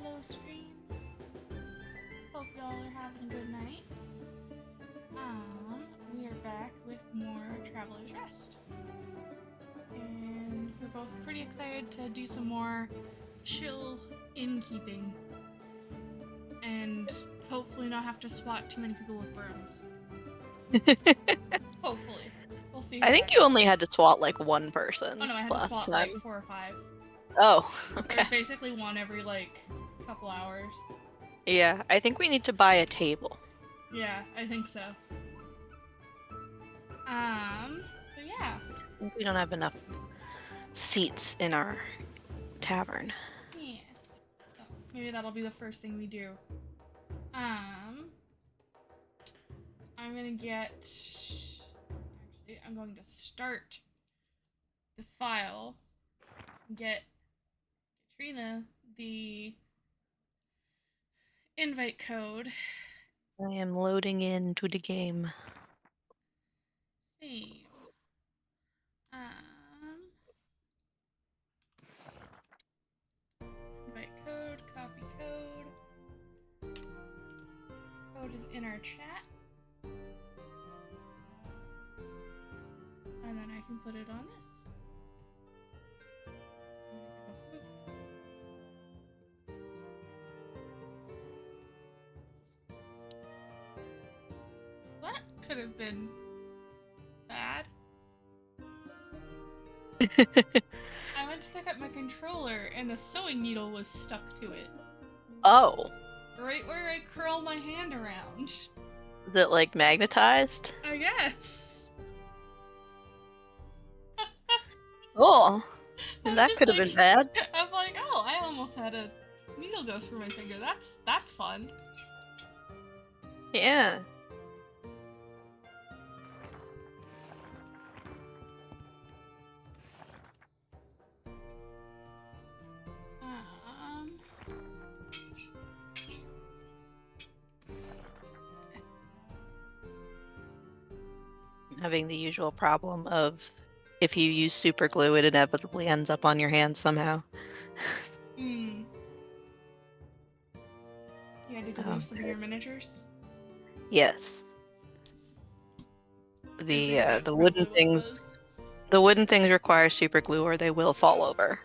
Hello, stream. Hope y'all are having a good night. We are back with more Traveller's Rest. And we're both pretty excited to do some more chill innkeeping. And hopefully not have to swat too many people with brooms. Hopefully. We'll see. I think you only had to swat like one person. Oh no, I had to last swat time. like 4 or 5. Oh, okay. There's basically one every like couple hours. Yeah, I think we need to buy a table. Yeah, I think so. So yeah. We don't have enough seats in our tavern. Yeah. So maybe that'll be the first thing we do. I'm gonna get... Actually, I'm going to start the file. Get Katrina the invite code. I am loading into the game. Save. Invite code, copy code. Code is in our chat. And then I can put it on this. That could have been bad. I went to pick up my controller and the sewing needle was stuck to it. Oh. Right where I curl my hand around. Is it like magnetized? I guess. Oh. That could have been bad. I'm like, oh, I almost had a needle go through my finger. That's fun. Yeah. Having the usual problem of if you use super glue, it inevitably ends up on your hands somehow. You had to glue some of your miniatures? Yes. The wooden things. The wooden things require super glue or they will fall over.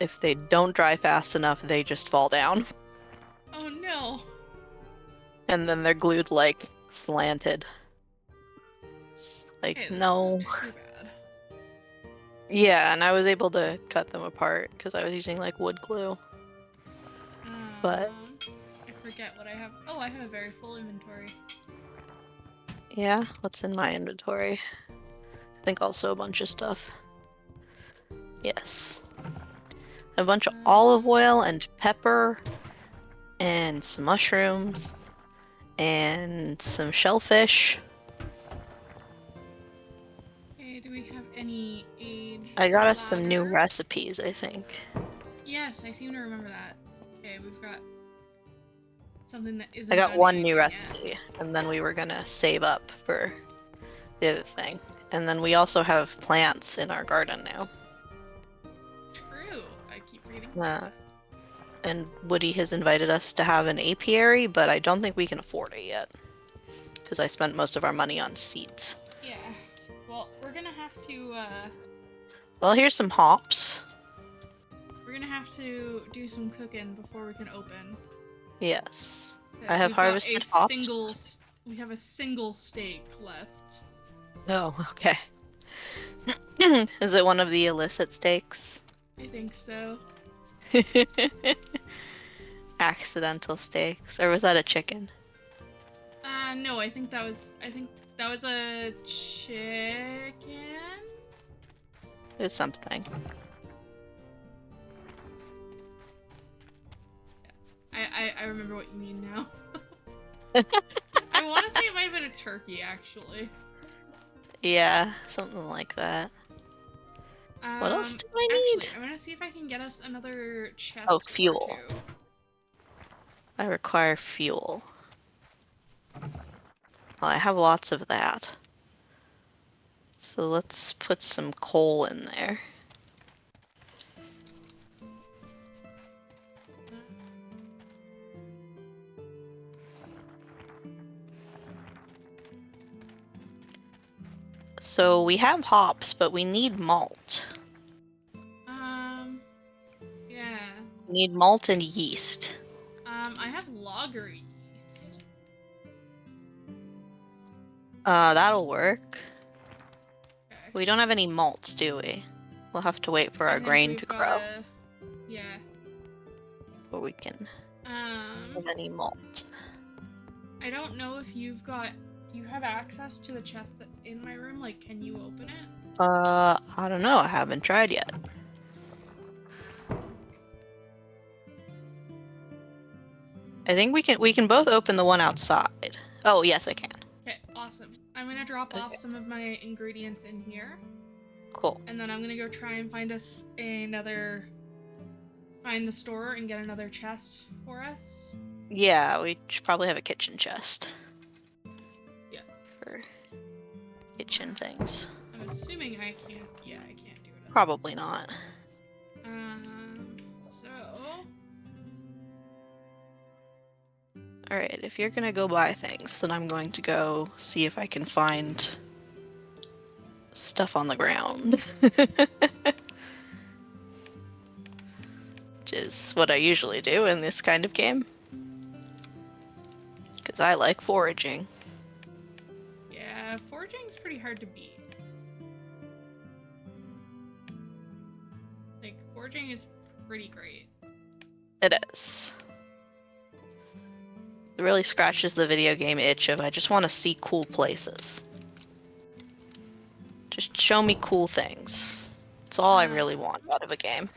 If they don't dry fast enough, they just fall down. Oh no. And then they're glued like slanted. Like, Hey, no. too bad. Yeah, and I was able to cut them apart because I was using like wood glue. But I forget what I have. Oh, I have a very full inventory. Yeah, what's in my inventory? I think also a bunch of stuff. Yes. A bunch of olive oil and pepper and some mushrooms and some shellfish. Okay, do we have any aid? I got us some new recipes, I think. Yes, I seem to remember that. Okay, we've got something that isn't. I got one new recipe, and then we were gonna save up for the other thing. And then we also have plants in our garden now. True. I keep reading. And Woody has invited us to have an apiary, but I don't think we can afford it yet. Because I spent most of our money on seeds. Yeah. Well, we're gonna have to, Well, here's some hops. We're gonna have to do some cooking before we can open. Yes. I have harvested hops. We have a single steak left. Oh, okay. Is it one of the illicit steaks? I think so. Accidental steaks. Or was that a chicken? No, I think that was a chicken. It was something. I remember what you mean now. I want to say it might have been a turkey, actually. Yeah, something like that. What else do I need? Actually, I'm gonna see if I can get us another chest. Oh, fuel. Or two. I require fuel. Well, I have lots of that. So let's put some coal in there. So we have hops, but we need malt. Yeah. We need malt and yeast. I have lager yeast. That'll work. Okay. We don't have any malts, do we? We'll have to wait for our grain to grow Yeah. before we can have any malt. I don't know if you've got... Do you have access to the chest that's in my room? Like, can you open it? I don't know. I haven't tried yet. I think we can both open the one outside. Oh, yes, I can. Okay, awesome. I'm gonna drop off some of my ingredients in here. Cool. And then I'm gonna go try and find us another... Find the store and get another chest for us. Yeah, we should probably have a kitchen chest. Yeah. For kitchen things. I'm assuming I can't... Yeah, I can't do it. Probably not. So... Alright, if you're gonna go buy things, then I'm going to go see if I can find stuff on the ground. Which is what I usually do in this kind of game. Because I like foraging. Yeah, foraging's pretty hard to beat. Like, foraging is pretty great. It is. It really scratches the video game itch of I just want to see cool places. Just show me cool things. That's all I really want out of a game.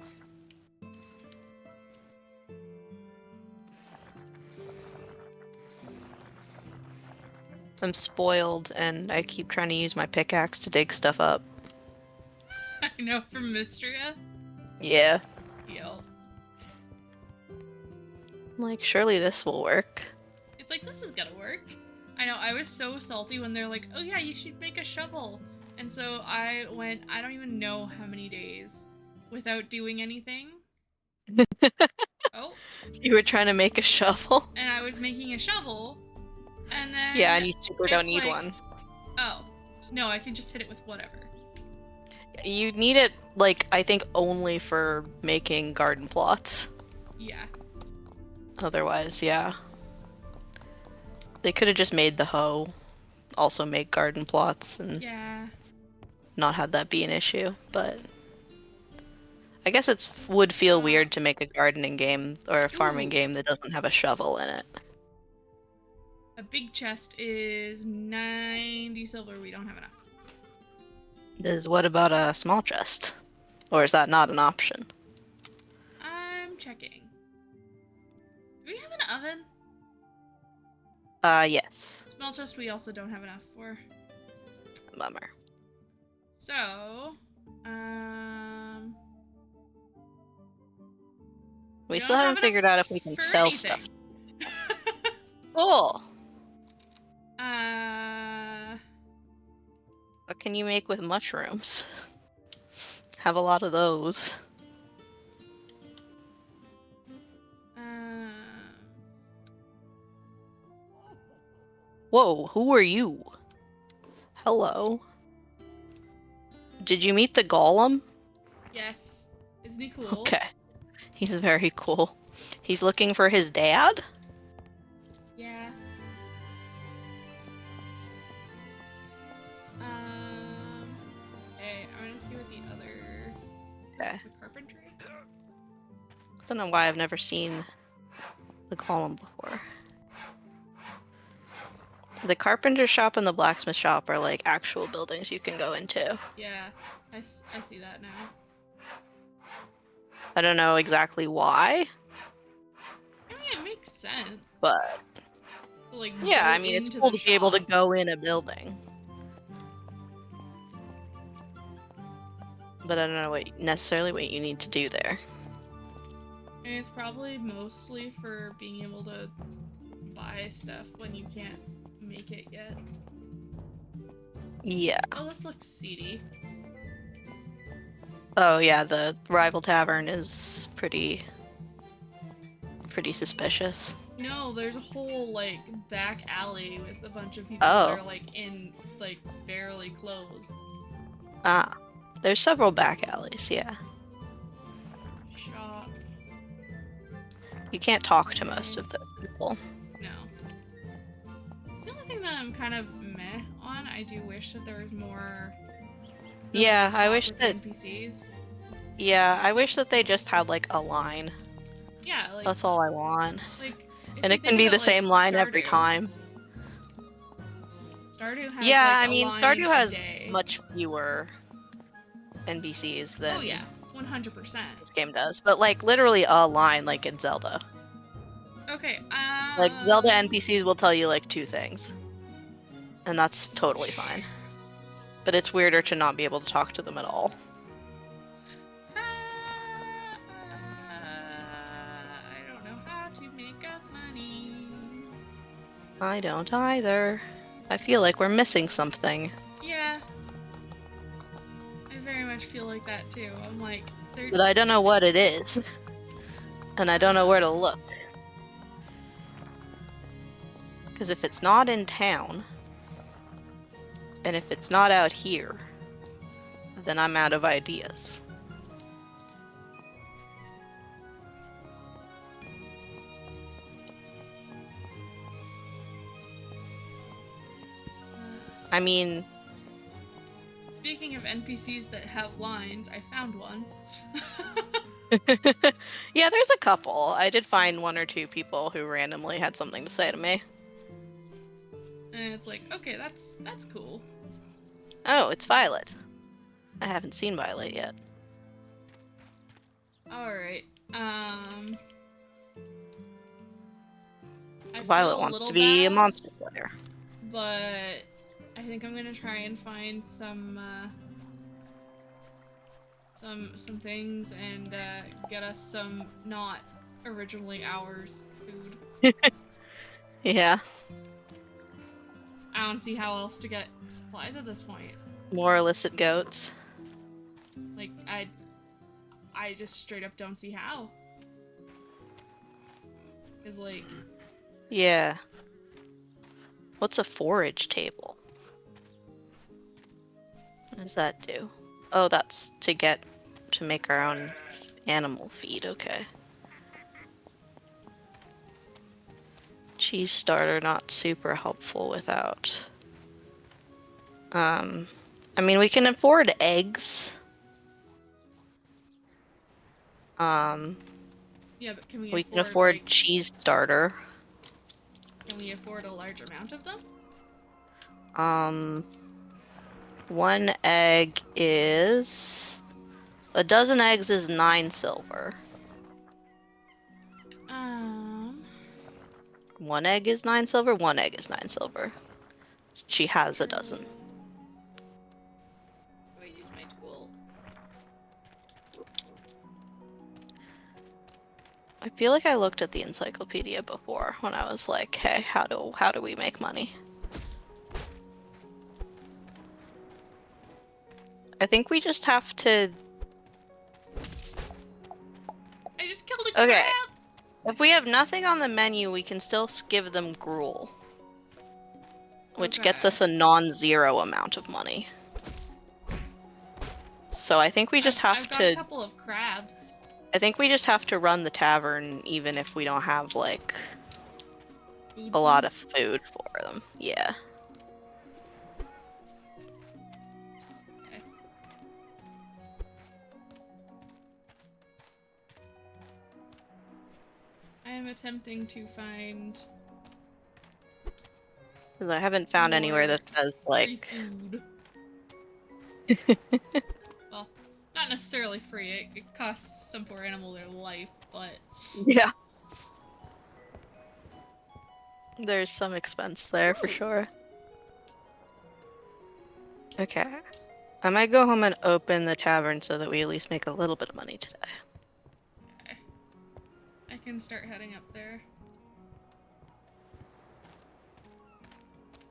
I'm spoiled and I keep trying to use my pickaxe to dig stuff up. I know, from Mystria? Yeah. Yo. I'm like, surely this will work. It's like, this is gonna work. I know, I was so salty when they're like, oh yeah, you should make a shovel. And so I went, I don't even know how many days without doing anything. Oh. You were trying to make a shovel? And I was making a shovel, and then... Yeah, and you super don't need like, one. Oh. No, I can just hit it with whatever. You need it, like, I think only for making garden plots. Yeah. Otherwise, yeah. They could have just made the hoe also make garden plots and Yeah. not had that be an issue, but I guess it would feel weird to make a gardening game or a farming game that doesn't have a shovel in it. A big chest is 90 silver. We don't have enough. What about a small chest? Or is that not an option? I'm checking. Do we have an oven? Yes. Small chest we also don't have enough for. Bummer. So, We don't still haven't have figured enough out if we can for sell anything. stuff. Cool! What can you make with mushrooms? Have a lot of those. Whoa, who are you? Hello. Did you meet the golem? Yes. Isn't he cool? Okay. He's very cool. He's looking for his dad? Yeah. Okay, I want to see what the other... Okay. The carpentry? I don't know why I've never seen the golem before. The carpenter shop and the blacksmith shop are like actual buildings you can go into. Yeah, I see that now. I don't know exactly why. I mean, it makes sense. But to, like, yeah, go I mean, it's into cool the to be able to shop. go in a building. But I don't know necessarily what you need to do there. And it's probably mostly for being able to buy stuff when you can't make it yet. Yeah. Oh, this looks seedy. Oh yeah, the rival tavern is pretty suspicious. No, there's a whole, like, back alley with a bunch of people that Oh. are, like, in, like, barely clothes. Ah, there's several back alleys, yeah. Shop. You can't talk to most of those people. No. It's the only thing that I'm kind of meh on. I do wish that there was more. Yeah, I talk wish with that. NPCs. Yeah, I wish that they just had like a line. Yeah, like That's all I want. if And you it can think of be it the like same line every Stardew. time. Stardew has Yeah, like I a mean, line Stardew a has day. much fewer NPCs Oh than yeah, 100%. this game does. But like literally a line like in Zelda. Okay, Like Zelda NPCs will tell you like two things. And that's totally fine. But it's weirder to not be able to talk to them at all. I don't know how to make us money. I don't either. I feel like we're missing something. Yeah. I very much feel like that too. I'm like, But I don't know what it is. And I don't know where to look. Because if it's not in town, and if it's not out here, then I'm out of ideas. I mean... Speaking of NPCs that have lines, I found one. Yeah, there's a couple. I did find one or two people who randomly had something to say to me. And it's like, okay, that's cool. Oh, it's Violet. I haven't seen Violet yet. Alright, I Violet feel a wants to little be a bad, monster slayer. but I think I'm gonna try and find some things and get us some not originally ours food. Yeah. I don't see how else to get supplies at this point. More illicit goats. Like I just straight up don't see how. Cause like Yeah. What's a forage table? What does that do? Oh, that's to make our own animal feed, okay. Cheese starter, not super helpful without. I mean, we can afford eggs. yeah, but can We can afford like cheese starter. can we afford a large amount of them? One egg is... A dozen eggs is 9 silver. One egg is 9 silver, one egg is 9 silver. She has a dozen. I use my tool. I feel like I looked at the encyclopedia before when I was like, hey, how do we make money? I think we just have to... I just killed a crab! Okay. If we have nothing on the menu, we can still give them gruel. Which gets us a non-zero amount of money. So I think we just I've got a couple of crabs. I think we just have to run the tavern even if we don't have, like, a lot of food for them. Yeah. Okay. I am attempting to find... Because I haven't found anywhere that says, like... Free food. Well, not necessarily free. It costs some poor animal their life, but... Yeah. There's some expense there for sure. Okay. I might go home and open the tavern so that we at least make a little bit of money today. Okay. I can start heading up there.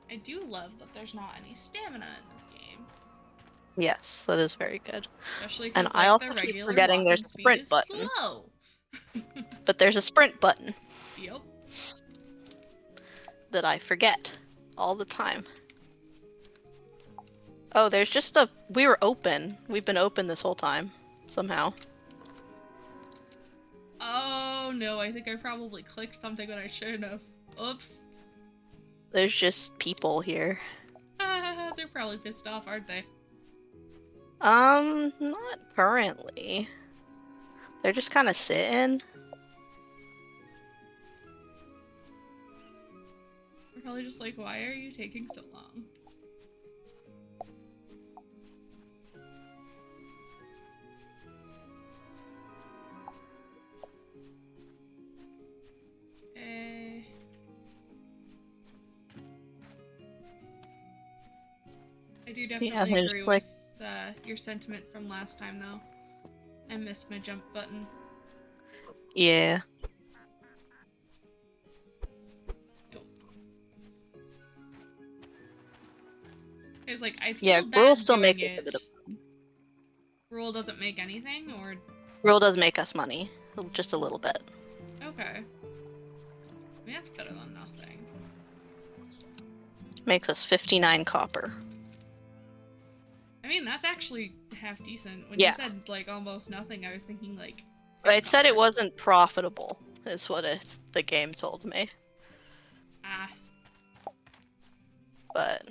I do love that there's not any stamina in this game. Yes, that is very good. Especially And because I like, also the keep regular forgetting there's a speed sprint is button. slow. But there's a sprint button. Yep. That I forget all the time. Oh, there's just a... We were open. We've been open this whole time. Somehow. Oh no, I think I probably clicked something when I shouldn't have. Oops. There's just people here. They're probably pissed off, aren't they? Not currently. They're just kind of sitting. They're probably just like, why are you taking so long? Okay. I do definitely agree just, with your sentiment from last time, though. I missed my jump button. Yeah. It's like, I Yeah, feel Gruel bad still doing makes us a it. bit of... Rule doesn't make anything, or... Gruel does make us money. Just a little bit. Okay. I mean, that's better than nothing. Makes us 59 copper. I mean, that's actually half decent. When Yeah. you said, like, almost nothing, I was thinking, like... It said it copper. wasn't profitable, is what the game told me. Ah. But...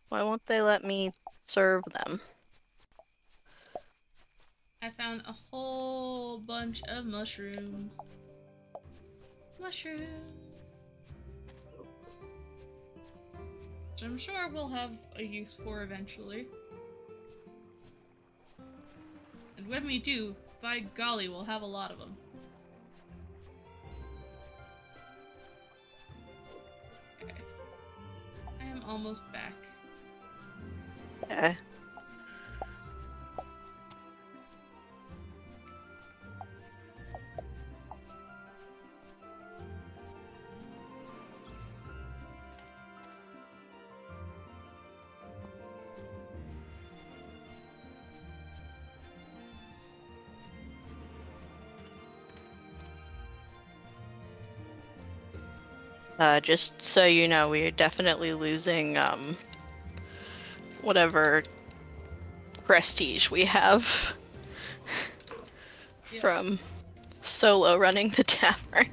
why won't they let me serve them? I found a whole bunch of mushrooms. Mushrooms. Which I'm sure we'll have a use for eventually. And when we do, by golly, we'll have a lot of them. Okay. I am almost back. Okay. Just so you know, we're definitely losing, whatever prestige we have Yep. from solo running the tavern.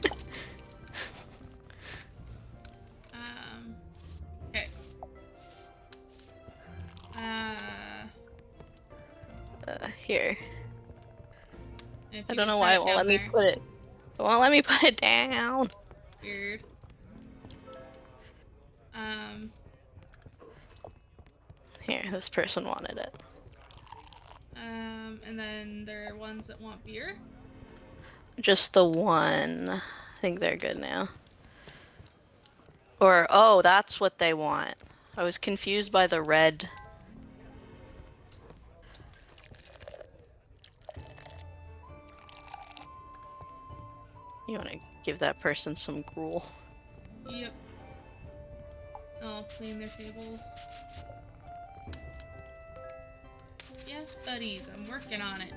Okay. Here. If I you don't know just why set it it won't down let me there. put it. It won't let me put it down. Weird. Here, this person wanted it. And then there are ones that want beer. Just the one. I think they're good now. Or, oh, that's what they want. I was confused by the red. You want to give that person some gruel. Yep. I'll clean their tables. Yes, buddies, I'm working on it.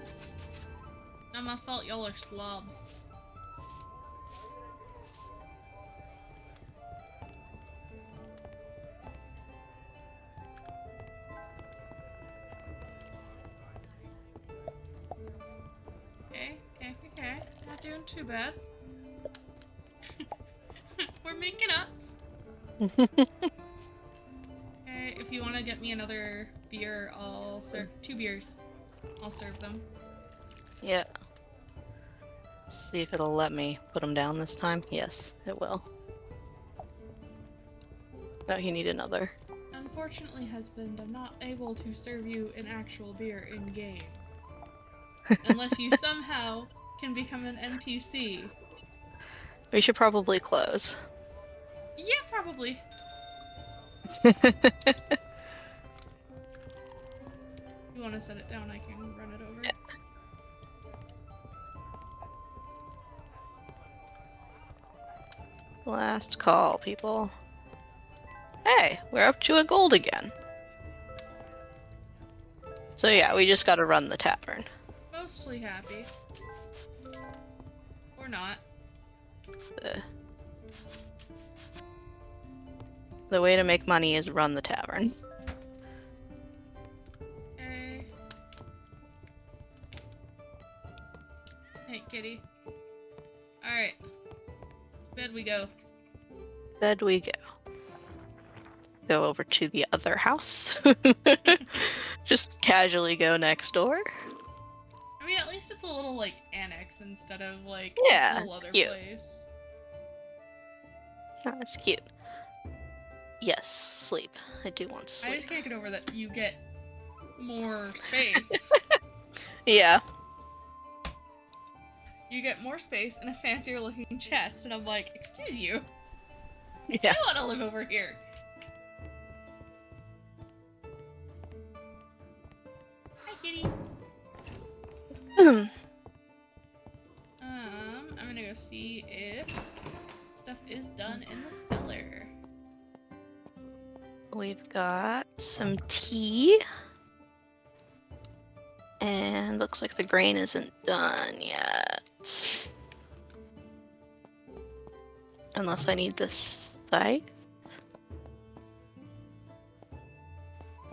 Not my fault y'all are slobs. Okay. Not doing too bad. We're making up. Okay, if you want to get me another beer, I'll serve 2 beers. I'll serve them. Yeah. See if it'll let me put them down this time. Yes, it will. No, you need another. Unfortunately, husband, I'm not able to serve you an actual beer in-game. Unless you somehow can become an NPC. We should probably close. Yeah, probably. You want to set it down, I can run it over. Yeah. Last call, people. Hey, we're up to a gold again. So yeah, we just gotta run the tavern. Mostly happy. Or not. The way to make money is run the tavern. Okay. Hey, kitty. Alright. Bed we go. Bed we go. Go over to the other house. Just casually go next door. I mean, at least it's a little, like, annex instead of, like, Yeah, a whole other cute. place. Oh, that's cute. Yes, sleep. I do want to sleep. I just can't get over that you get more space. Yeah. You get more space and a fancier looking chest, and I'm like, excuse you. Yeah. I want to live over here. Hi, kitty. I'm gonna go see if stuff is done in the cellar. We've got some tea. And looks like the grain isn't done yet. Unless I need this scythe.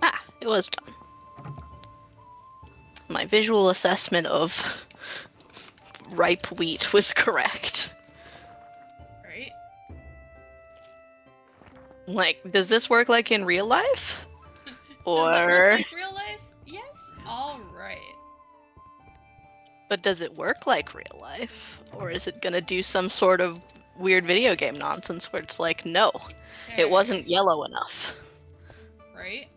Ah, it was done. My visual assessment of ripe wheat was correct. Right? Like, does this work like in real life? Does it Or... look like real life? Yes? Alright. But does it work like real life? Or is it gonna do some sort of weird video game nonsense where it's like, no, it wasn't yellow enough. Right?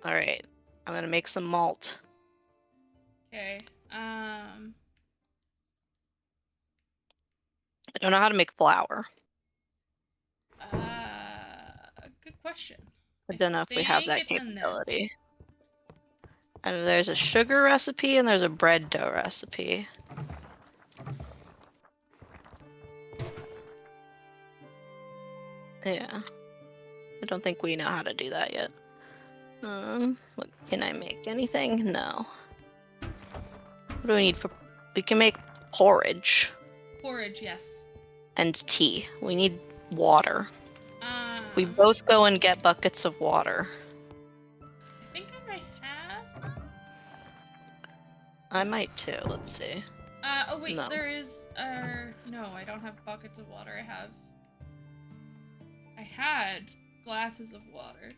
Alright, I'm gonna make some malt. Okay. I don't know how to make flour. Good question. I don't know if we have think that it's in capability. this. And there's a sugar recipe and there's a bread dough recipe. Yeah. I don't think we know how to do that yet. What, can I make anything? No. What do we need for... We can make porridge. Porridge, yes. And tea. We need water. We both go and get buckets of water. I think I might have some. I might too, let's see. Oh wait, No. there is, no, I don't have buckets of water. I had glasses of water.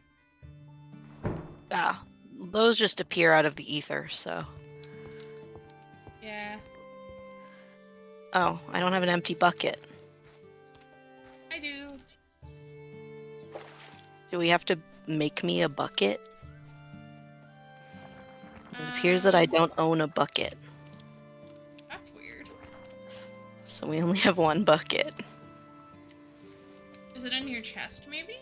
Ah, those just appear out of the ether, so... Yeah. Oh, I don't have an empty bucket. I do. Do we have to make me a bucket? It appears that I don't own a bucket. That's weird. So we only have one bucket. Is it in your chest, maybe?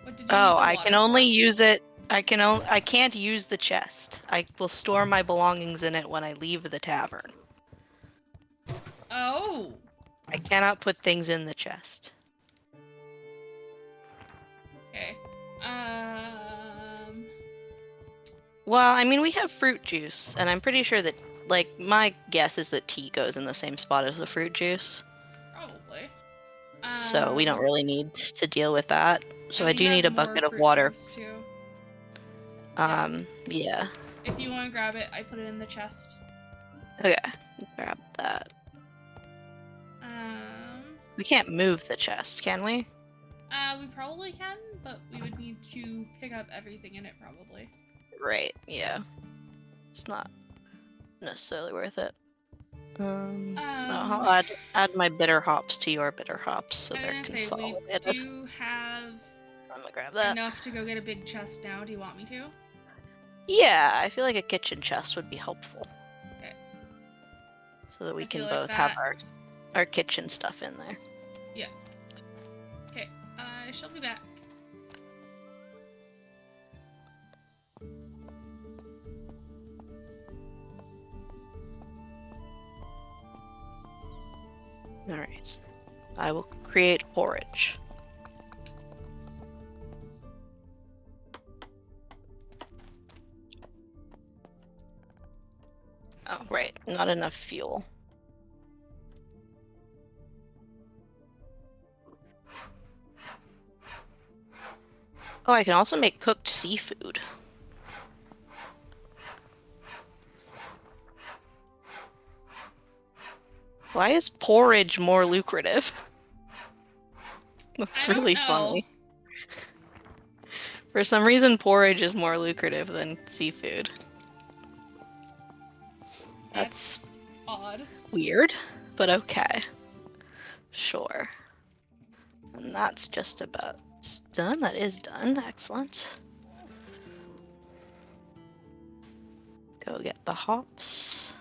What did you Oh, need the I water can only for? use it... I can't use the chest. I will store my belongings in it when I leave the tavern. Oh! I cannot put things in the chest. Okay. Well, I mean, we have fruit juice, and I'm pretty sure that, like, my guess is that tea goes in the same spot as the fruit juice. Probably. So we don't really need to deal with that. So I do need a bucket of water. Too. Yeah. If you want to grab it, I put it in the chest. Okay, grab that. We can't move the chest, can we? We probably can, but we would need to pick up everything in it, probably. Right, yeah. It's not necessarily worth it. No, I'll add my bitter hops to your bitter hops so they're consolidated. We do have I'm gonna grab that. enough to go get a big chest now. Do you want me to? Yeah, I feel like a kitchen chest would be helpful. Okay. So that we can both have our kitchen stuff in there. Yeah. Okay, I shall be back. Alright. I will create porridge. Oh, right. Not enough fuel. Oh, I can also make cooked seafood. Why is porridge more lucrative? That's I don't really know. funny. For some reason, porridge is more lucrative than seafood. That's odd. weird, but okay. Sure. And that's just about done. That is done. Excellent. Go get the hops.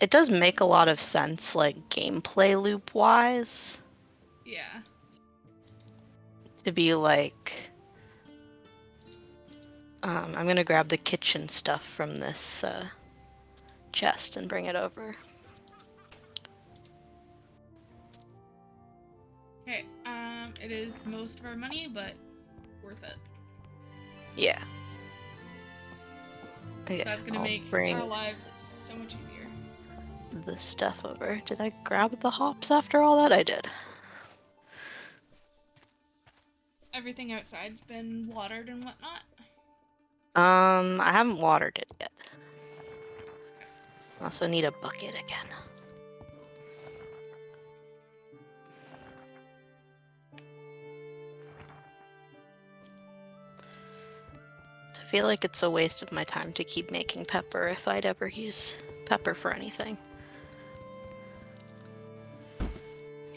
It does make a lot of sense, like, gameplay loop-wise. Yeah. To be like... I'm gonna grab the kitchen stuff from this, chest and bring it over. Okay, it is most of our money, but worth it. Yeah. Okay, That's gonna I'll make bring our lives so much easier. the stuff over. Did I grab the hops after all that? I did. Everything outside's been watered and whatnot. I haven't watered it yet. I also need a bucket again. I feel like it's a waste of my time to keep making pepper if I'd ever use pepper for anything.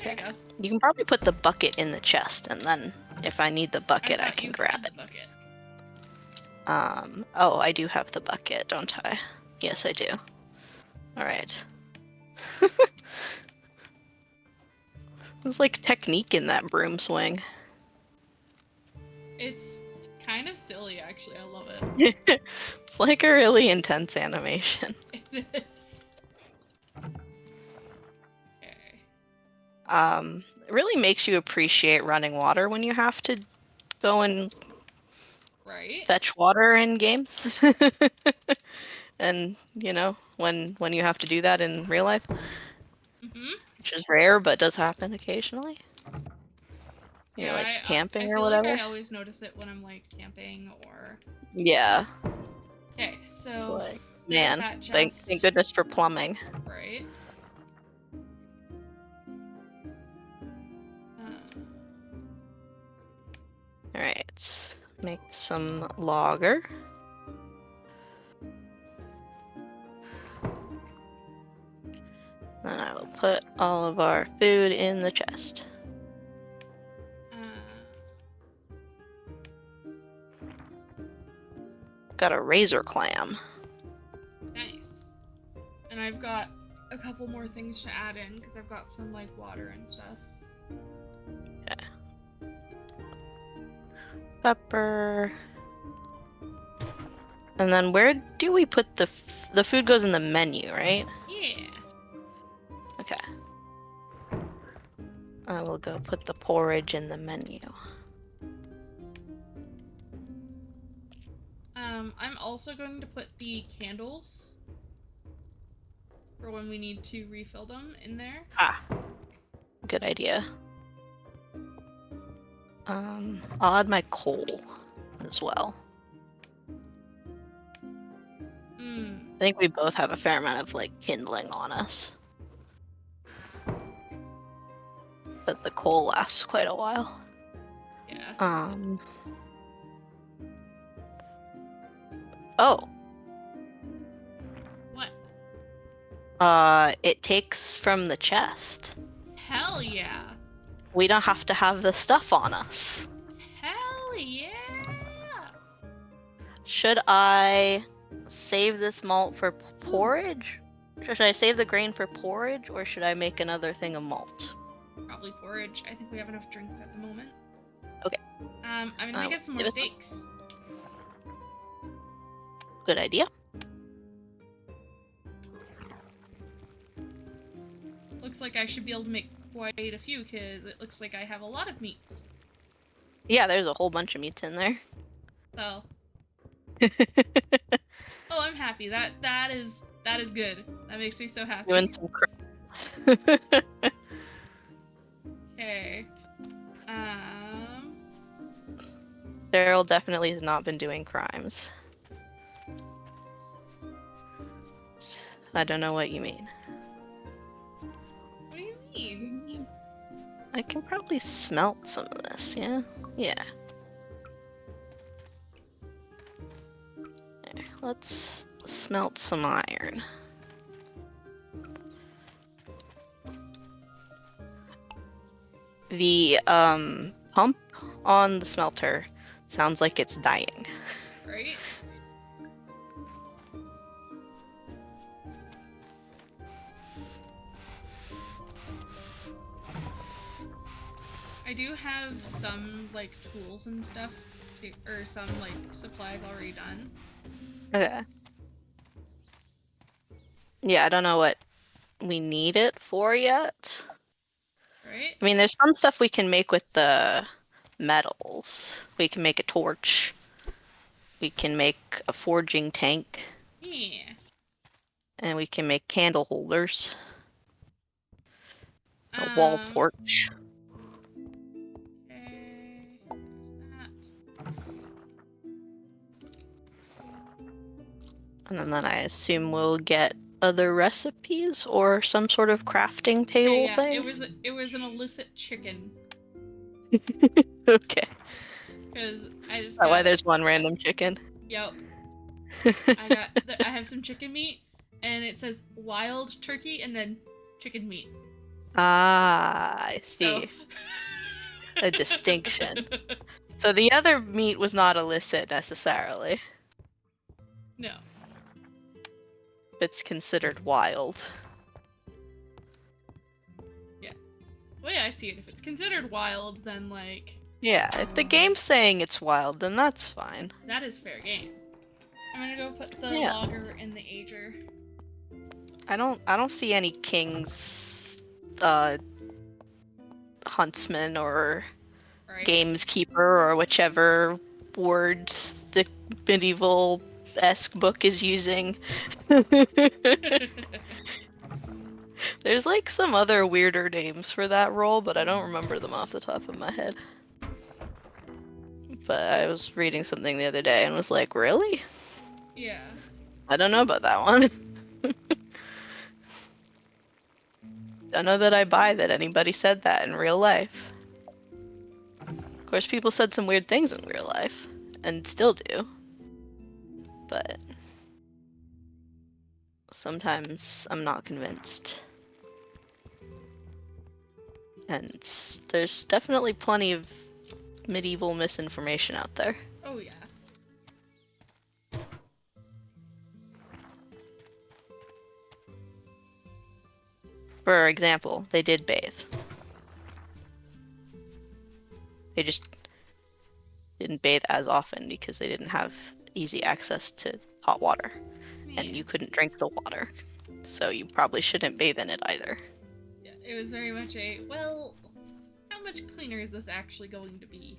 There you go. You can probably put the bucket in the chest, and then if I need the bucket, I can grab it. The bucket. Oh, I do have the bucket, don't I? Yes, I do. Alright. There's like technique in that broom swing. It's kind of silly, actually. I love it. It's like a really intense animation. It is. Okay. It really makes you appreciate running water when you have to go and fetch water in games. And, you know, when you have to do that in real life. Which is rare, but does happen occasionally. You're like camping or whatever. Like I always notice it when I'm like camping or... Yeah. Okay, so... Like, man, thank goodness for plumbing. Right. Alright, make some lager. Then I will put all of our food in the chest. Got a razor clam. Nice. And I've got a couple more things to add in because I've got some like water and stuff. Yeah. Pepper. And then where do we put the food goes in the menu, right? Yeah. Okay. I will go put the porridge in the menu. I'm also going to put the candles for when we need to refill them in there. Ah. Good idea. I'll add my coal as well. I think we both have a fair amount of, like, kindling on us. But the coal lasts quite a while. Yeah. Oh. What? It takes from the chest. Hell yeah. We don't have to have the stuff on us. Hell yeah. Should I save this malt for porridge? Should I save the grain for porridge, or should I make another thing of malt? Probably porridge. I think we have enough drinks at the moment. Okay. I'm gonna get some more steaks. Good idea. Looks like I should be able to make quite a few, because it looks like I have a lot of meats. Yeah, there's a whole bunch of meats in there. So. Oh, I'm happy. That is good. That makes me so happy. Doing some crimes. Okay. Darryl definitely has not been doing crimes. I don't know what you mean. What do you mean? I can probably smelt some of this, yeah? Yeah. There, let's smelt some iron. The pump on the smelter sounds like it's dying. Right? I do have some, like, tools and stuff, or some, like, supplies already done. Okay. Yeah, I don't know what we need it for yet. Right? I mean, there's some stuff we can make with the metals. We can make a torch. We can make a forging tank. Yeah. And we can make candle holders. A wall porch. Okay. There's that. And then I assume we'll get other recipes or some sort of crafting table thing. It was an illicit chicken. Okay. Because I just That's why there's one random chicken. Yep. I have some chicken meat, and it says wild turkey and then chicken meat. Ah, I see. So. A distinction. So the other meat was not illicit necessarily. No. It's considered wild. Yeah. The way I see it, if it's considered wild, then, like... Yeah, if the game's saying it's wild, then that's fine. That is fair game. I'm gonna go put the logger in the ager. I don't see any kings, huntsman or gameskeeper or whichever words the medieval-esque book is using. There's like some other weirder names for that role, but I don't remember them off the top of my head. But I was reading something the other day and was like, really? Yeah. I don't know about that one. Don't know that I buy that anybody said that in real life. Of course, people said some weird things in real life, and still do. But sometimes I'm not convinced. And there's definitely plenty of medieval misinformation out there. Oh, yeah. For example, they did bathe. They just didn't bathe as often because they didn't have easy access to hot water. Yeah. And you couldn't drink the water. So you probably shouldn't bathe in it either. Yeah, it was very much a, well, how much cleaner is this actually going to be?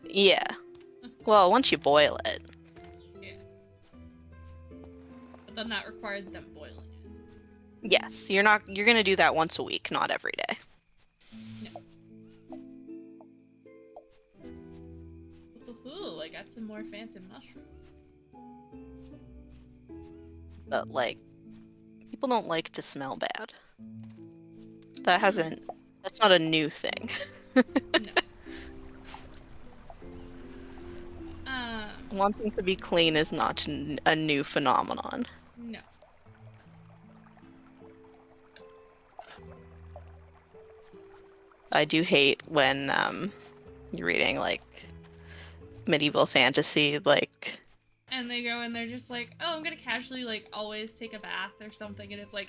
Yeah. Well, once you boil it. Yeah. But then that required them boiling it. Yes, you're gonna do that once a week, not every day. No. Ooh, I got some more fancy mushrooms. But, like, people don't like to smell bad. That's not a new thing. No. Wanting to be clean is not a new phenomenon. No. I do hate when you're reading like medieval fantasy, like, and they go and they're just like, oh, I'm gonna casually like always take a bath or something, and it's like,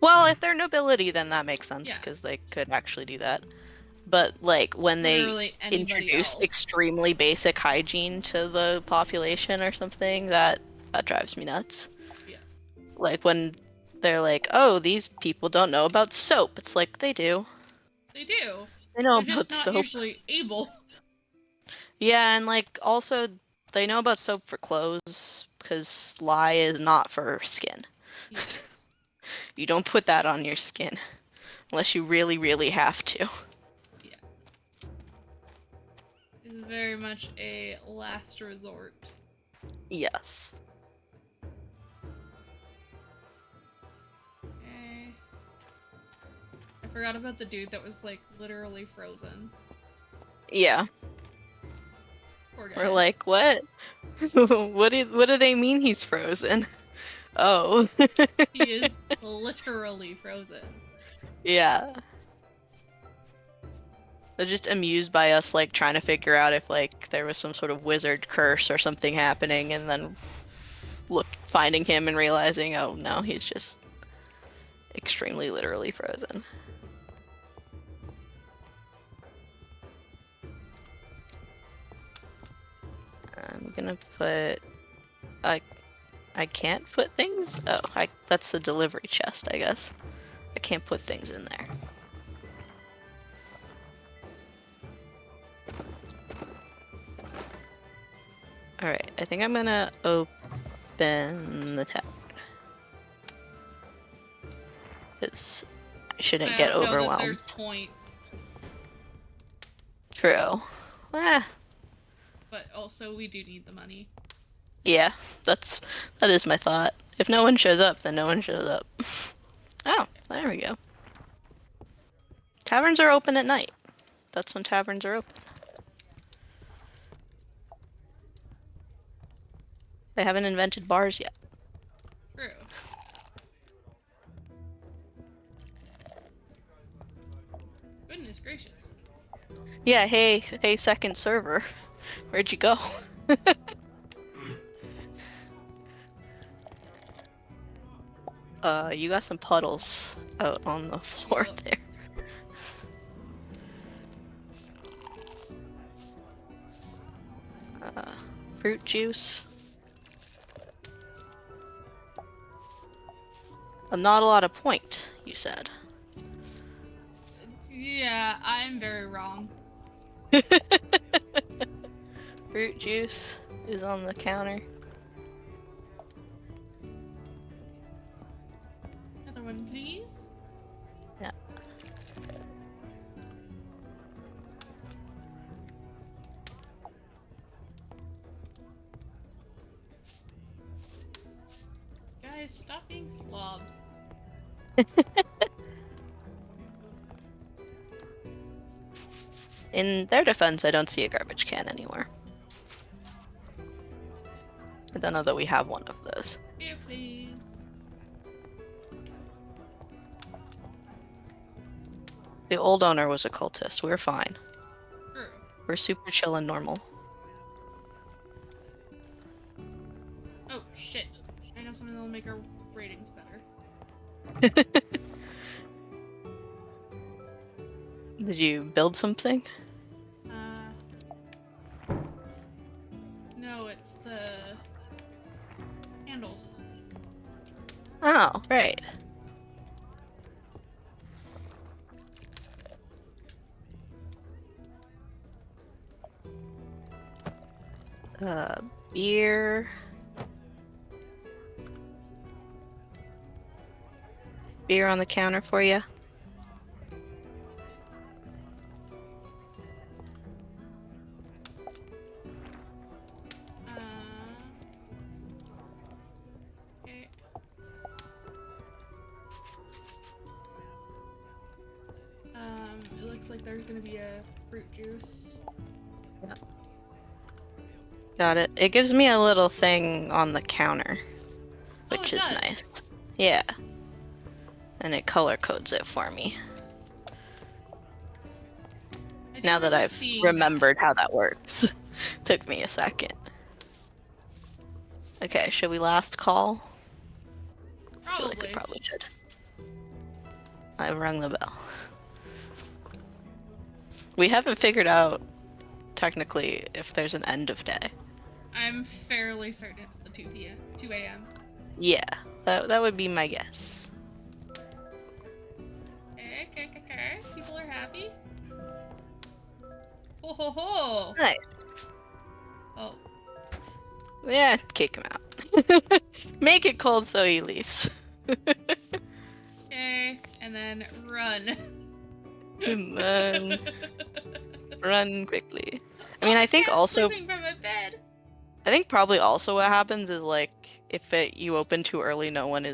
well, if they're nobility, then that makes sense because they could actually do that. But like when they introduce extremely basic hygiene to the population or something, that drives me nuts. Yeah. Like when they're like, oh, these people don't know about soap. It's like, they do. They do. They know They're about just not soap. usually able. Yeah, and like also they know about soap for clothes because lye is not for skin. Yes. You don't put that on your skin unless you really, really have to. Yeah. It's very much a last resort. Yes. Okay. I forgot about the dude that was like literally frozen. Yeah. Poor guy. We're like, what? what do they mean he's frozen? Oh. He is literally frozen. Yeah. They're just amused by us like trying to figure out if like there was some sort of wizard curse or something happening and then finding him and realizing, oh no, he's just extremely literally frozen. I'm gonna put I can't put things? Oh, that's the delivery chest, I guess. I can't put things in there. Alright, I think I'm gonna open the tab. Because I shouldn't get don't know that overwhelmed. there's point. True. Eh, But also we do need the money. yeah, that is my thought. If no one shows up, then no one shows up. Oh, there we go. Taverns are open at night. That's when taverns are open. They haven't invented bars yet. True. Goodness gracious. Yeah, hey, second server. Where'd you go? You got some puddles out on the floor there. Fruit juice. Not a lot of point, you said. Yeah, I'm very wrong. Fruit juice is on the counter. Another one, please. Yeah. Guys, stop being slobs. In their defense, I don't see a garbage can anymore. I don't know that we have one of those. Here, please. The old owner was a cultist. We're fine. True. We're super chill and normal. Oh, shit. I know something that'll make our ratings better. Did you build something? No, it's the handles. Oh, right. Beer. Beer on the counter for you. Okay. It looks like there's gonna be a fruit juice. Yeah. Got it. It gives me a little thing on the counter, which is nice. Yeah. And it color codes it for me. Now that I've remembered how that works. Took me a second. Okay, should we last call? Probably. I feel like we probably should. I rung the bell. We haven't figured out, technically, if there's an end of day. I'm fairly certain it's the 2 a.m. Yeah, that would be my guess. Okay. People are happy. Ho ho ho! Nice. Oh. Yeah, kick him out. Make it cold so he leaves. Okay, and then run. And then run quickly. I Oh, mean, I the think cat's also, sleeping from my bed. I think probably also what happens is like if you open too early, no one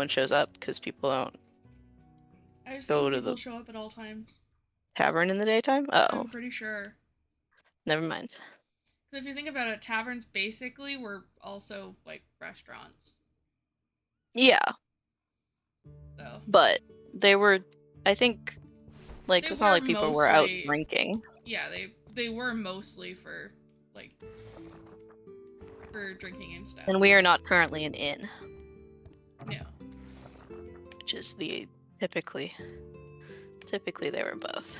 shows up because people don't I assume go to people the show up at all times. tavern in the daytime. Oh, I'm pretty sure. never mind. Because if you think about it, taverns basically were also like restaurants. Yeah, So but they were, I think, like they it's not were like people were out mostly, drinking. yeah, they were mostly for like for drinking and stuff. And we are not currently an inn, No. which is the typically they were both.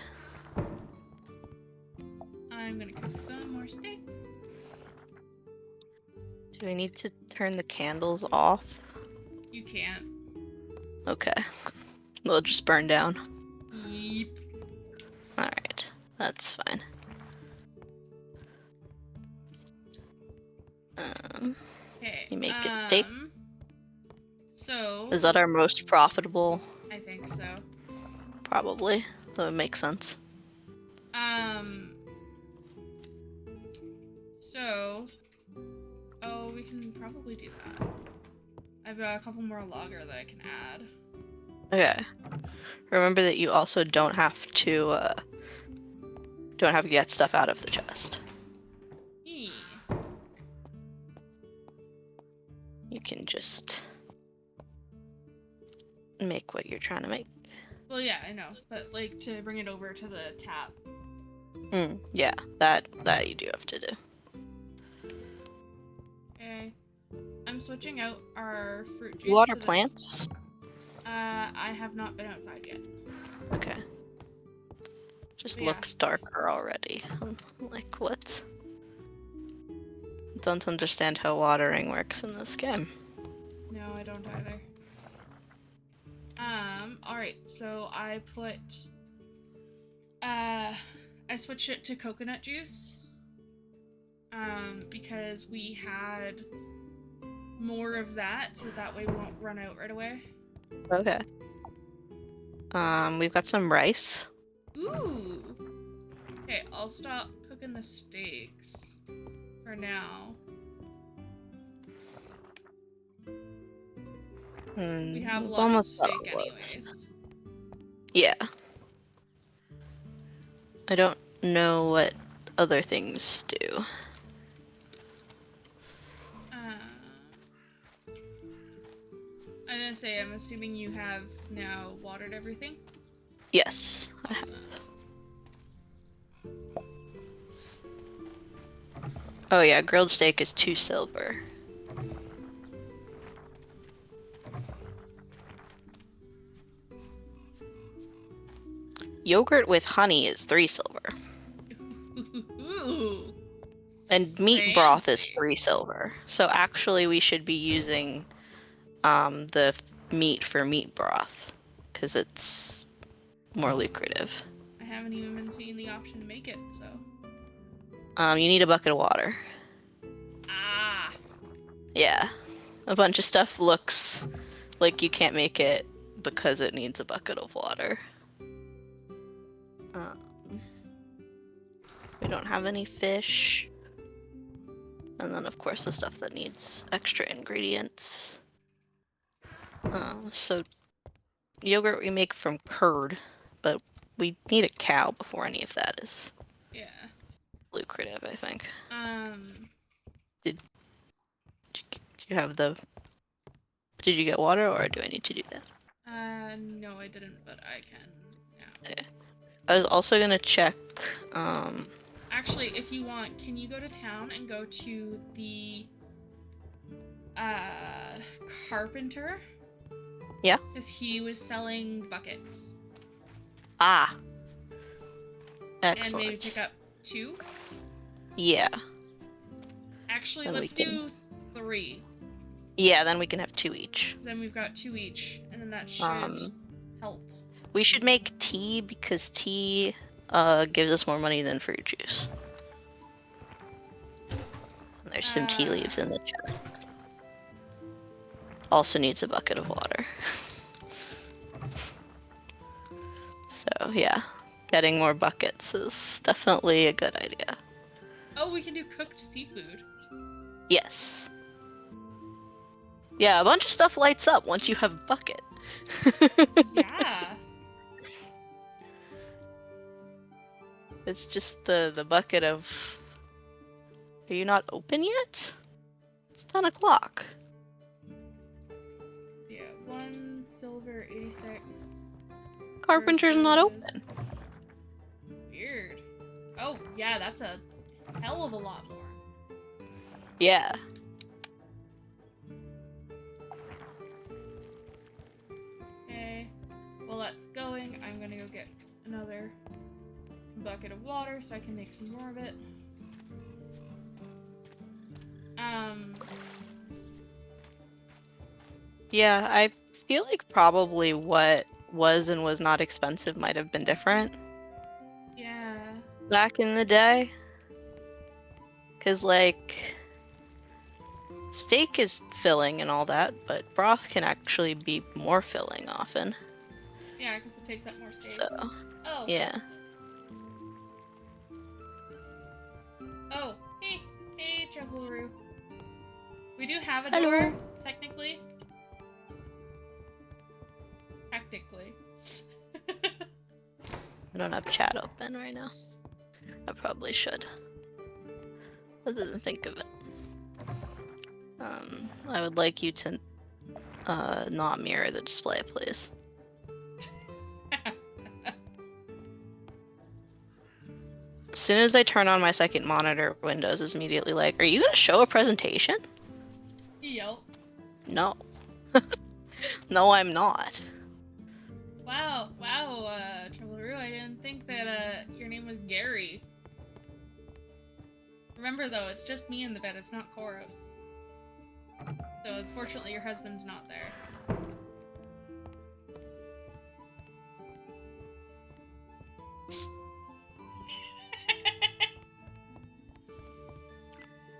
I'm gonna cook some more steaks. Do we need to turn the candles off? You can't. Okay. They'll just burn down. Yeep. Alright. That's fine. Okay. You make it steak? So Is that our most profitable? I think so. Probably. That would make sense. So oh, we can probably do that. I've got a couple more lager that I can add. Okay. Remember that you also don't have to get stuff out of the chest. Eee. You can just make what you're trying to make. Well, yeah, I know, but like to bring it over to the tap. Yeah, that you do have to do. Okay. I'm switching out our fruit juice. You water to the... plants? I have not been outside yet. Okay. Just Yeah. looks darker already. I'm like, what? Don't understand how watering works in this game. No, I don't either. Alright, so I put I switched it to coconut juice. Because we had more of that, so that way we won't run out right away. Okay. We've got some rice. Ooh. Okay, I'll stop cooking the steaks for now. We have lots of steak anyways. Yeah. I don't know what other things do. I'm gonna say, I'm assuming you have now watered everything? Yes. Awesome. Oh yeah, grilled steak is 2 silver. Yogurt with honey is 3 silver. Ooh. And meat broth is 3 silver. So actually we should be using the meat for meat broth because it's more lucrative. I haven't even been seeing the option to make it, so. You need a bucket of water. Ah. Yeah. A bunch of stuff looks like you can't make it because it needs a bucket of water. We don't have any fish. And then, of course, the stuff that needs extra ingredients. So, yogurt we make from curd, but we need a cow before any of that is lucrative, I think. Did you have the... Did you get water, or do I need to do that? No, I didn't, but I can now. Okay. I was also gonna check, Actually, if you want, can you go to town and go to the, carpenter? Yeah? Because he was selling buckets. Ah. Excellent. And maybe pick up 2? Yeah. Actually, then let's do 3. Yeah, then we can have 2 each. Then we've got 2 each, and then that should help. We should make tea because tea gives us more money than fruit juice. And there's some tea leaves in the chest. Also needs a bucket of water. So yeah, getting more buckets is definitely a good idea. Oh, we can do cooked seafood. Yes. Yeah, a bunch of stuff lights up once you have a bucket. Yeah. It's just the bucket of... Are you not open yet? It's 10 o'clock. Yeah, 1 silver 86. Carpenter's not open. Weird. Oh, yeah, that's a hell of a lot more. Yeah. Okay. Well, that's going. I'm gonna go get another bucket of water so I can make some more of it. Yeah, I feel like probably what was and was not expensive might have been different. Yeah. Back in the day. Because, like, steak is filling and all that, but broth can actually be more filling often. Yeah, because it takes up more space. So, oh. Yeah. Oh, hey. Hey, Juggleroo. We do have a Hello. door, technically. Technically. I don't have chat open right now. I probably should. I didn't think of it. I would like you to not mirror the display, please. As soon as I turn on my second monitor, Windows is immediately like, are you gonna show a presentation? Yep. No. No, I'm not. Wow, Juggleroo, I didn't think that, your name was Gary. Remember, though, it's just me in the bed, it's not Koros. So, unfortunately, your husband's not there.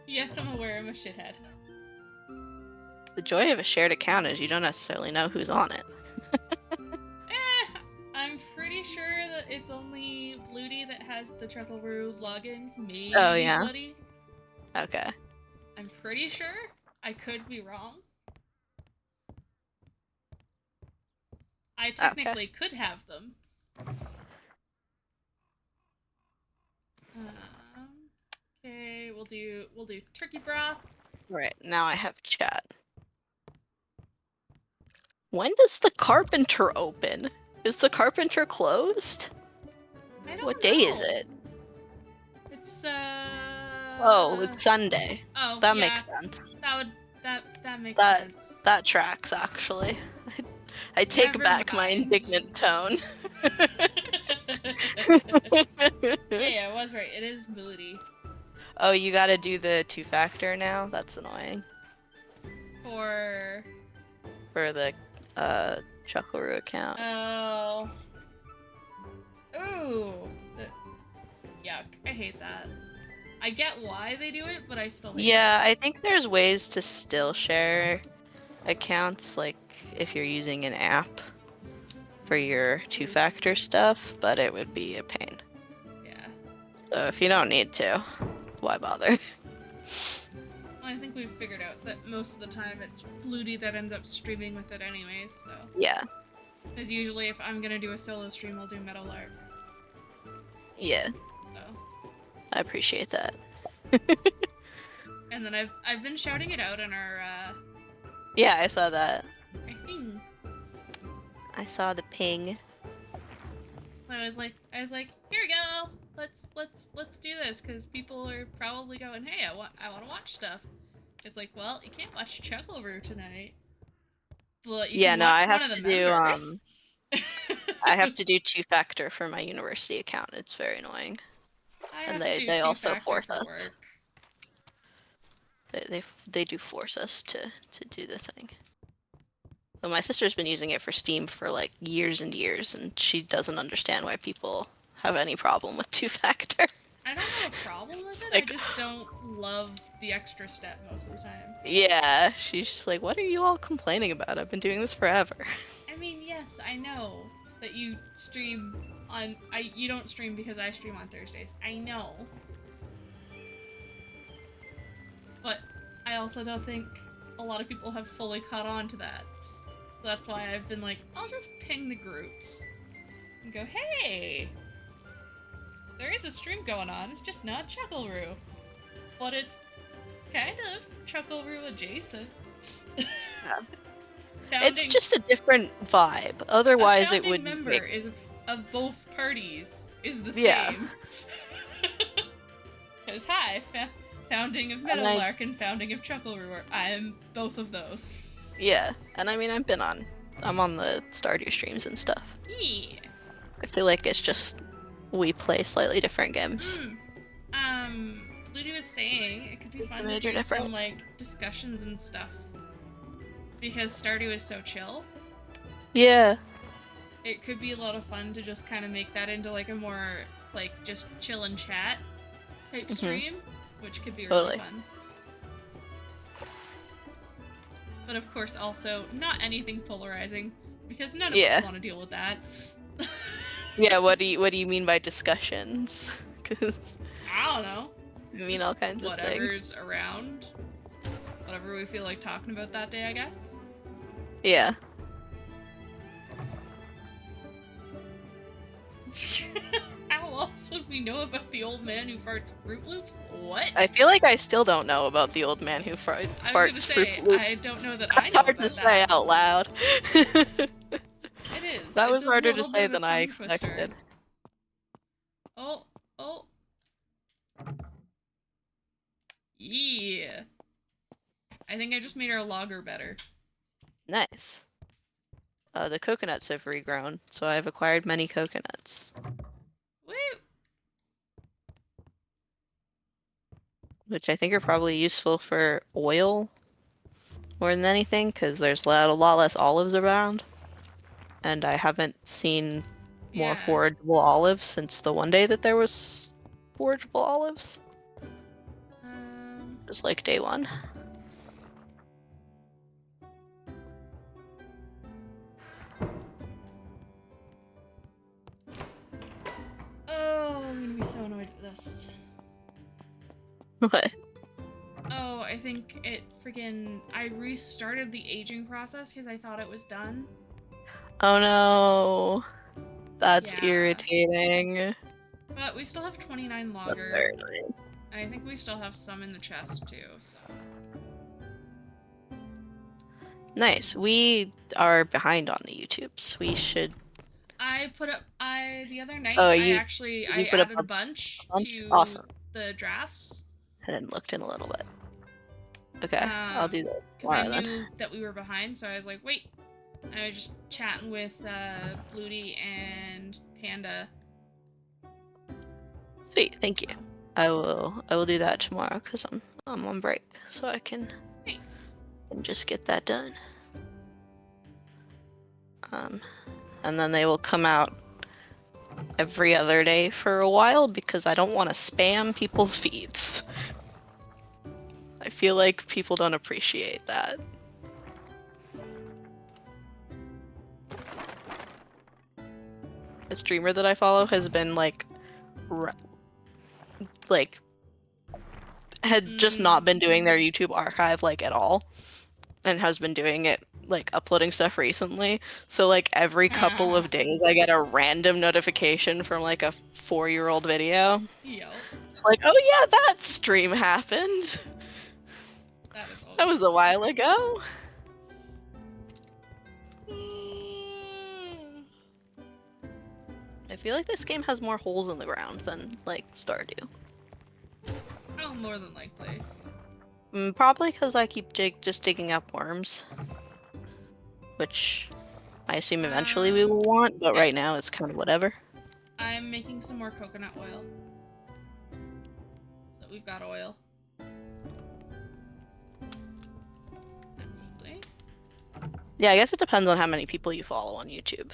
Yes, I'm aware I'm a shithead. The joy of a shared account is you don't necessarily know who's on it. I'm pretty sure that it's only Bloody that has the Juggleroo logins. Maybe Oh, yeah? Bloody. Okay. I'm pretty sure. I could be wrong. I technically could have them. Okay, we'll do turkey broth. Right, now I have chat. When does the carpenter open? Is the carpenter closed? I don't What know. day is it? It's Oh, it's Sunday. Oh, that yeah. makes sense. That makes sense. That tracks, actually. I take Never back my mind. indignant tone. Hey, I was right. It is Bloody. Oh, you gotta do the two-factor now? That's annoying. For the Chuckaroo account. Oh. Ooh. Yuck. I hate that. I get why they do it, but I still hate it. Yeah, I think there's ways to still share accounts, like if you're using an app for your two-factor stuff, but it would be a pain. Yeah. So if you don't need to, why bother? Well, I think we've figured out that most of the time it's Bloody that ends up streaming with it anyways, so. Yeah. Because usually if I'm gonna do a solo stream, I'll do Meadowlark. Yeah. So. I appreciate that. And then I've been shouting it out in our Yeah, I saw that. I think. I saw the ping. I was like, here we go. Let's do this because people are probably going, hey, I want to watch stuff. It's like, well, you can't watch Chuckleroo tonight, but you can watch I one have of the to do members. I have to do two-factor for my university account. It's very annoying. And they also force us. They do force us to do the thing. But my sister's been using it for Steam for like years and years, and she doesn't understand why people have any problem with two-factor. I don't have a problem with it, like, I just don't love the extra step most of the time. Yeah, she's just like, what are you all complaining about? I've been doing this forever. I mean, yes, I know that you stream on... you don't stream because I stream on Thursdays. I know. But I also don't think a lot of people have fully caught on to that. So that's why I've been like, I'll just ping the groups. And go, hey! There is a stream going on, it's just not Chuckleroo. But it's kind of Chuckleroo adjacent. Yeah. It's just a different vibe. Otherwise, it would. A founding member is of both parties is the Yeah. same. Because hi, founding of Meadowlark and founding of Chuckleroo. I'm both of those. Yeah, and I mean, I'm on the Stardew streams and stuff. Yeah. I feel like it's just we play slightly different games. Ludi was saying it could be fun to do some like discussions and stuff because Stardew is so chill. Yeah. It could be a lot of fun to just kind of make that into like a more like just chill and chat type stream, which could be really fun. But of course, also not anything polarizing because none of us want to deal with that. Yeah, what do you mean by discussions? Cause I don't know. I mean all kinds of things. Whatever's around. Whatever we feel like talking about that day, I guess. Yeah. How else would we know about the old man who farts Fruit Loops? What? I feel like I still don't know about the old man who farts Fruit Loops. I don't know that I know That's hard about to say out loud. It is. That was harder to say than I expected. Twister. Oh. Yeah. I think I just made our lager better. Nice. The coconuts have regrown, so I've acquired many coconuts. Woo! Which I think are probably useful for oil more than anything, because there's a lot less olives around. And I haven't seen more forageable olives since the one day that there was forageable olives. It was like day one. Oh, I'm gonna be so annoyed with this. What? Oh, I think it I restarted the aging process because I thought it was done. Oh no. That's irritating. But we still have 29 lager. That's very annoying. I think we still have some in the chest too, so. Nice. We are behind on the YouTubes. We should... the other night, I added a bunch to the drafts. I hadn't looked in a little bit. Okay, I'll do that. Because I knew that we were behind, so I was like, wait. I was just chatting with Bloody and Panda. Sweet, thank you. I will do that tomorrow because I'm on break, so I can just get that done. And then they will come out every other day for a while because I don't want to spam people's feeds. I feel like people don't appreciate that. A streamer that I follow has been had just not been doing their YouTube archive at all, and has been doing it uploading stuff recently. So every couple of days I get a random notification from a 4-year-old video. Yep. It's like, oh yeah, that stream happened. That was a while ago. I feel like this game has more holes in the ground than Stardew. Oh, more than likely. Probably because I keep just digging up worms. Which I assume eventually we will want, but right now it's kind of whatever. I'm making some more coconut oil. So we've got oil. Actually. Yeah, I guess it depends on how many people you follow on YouTube.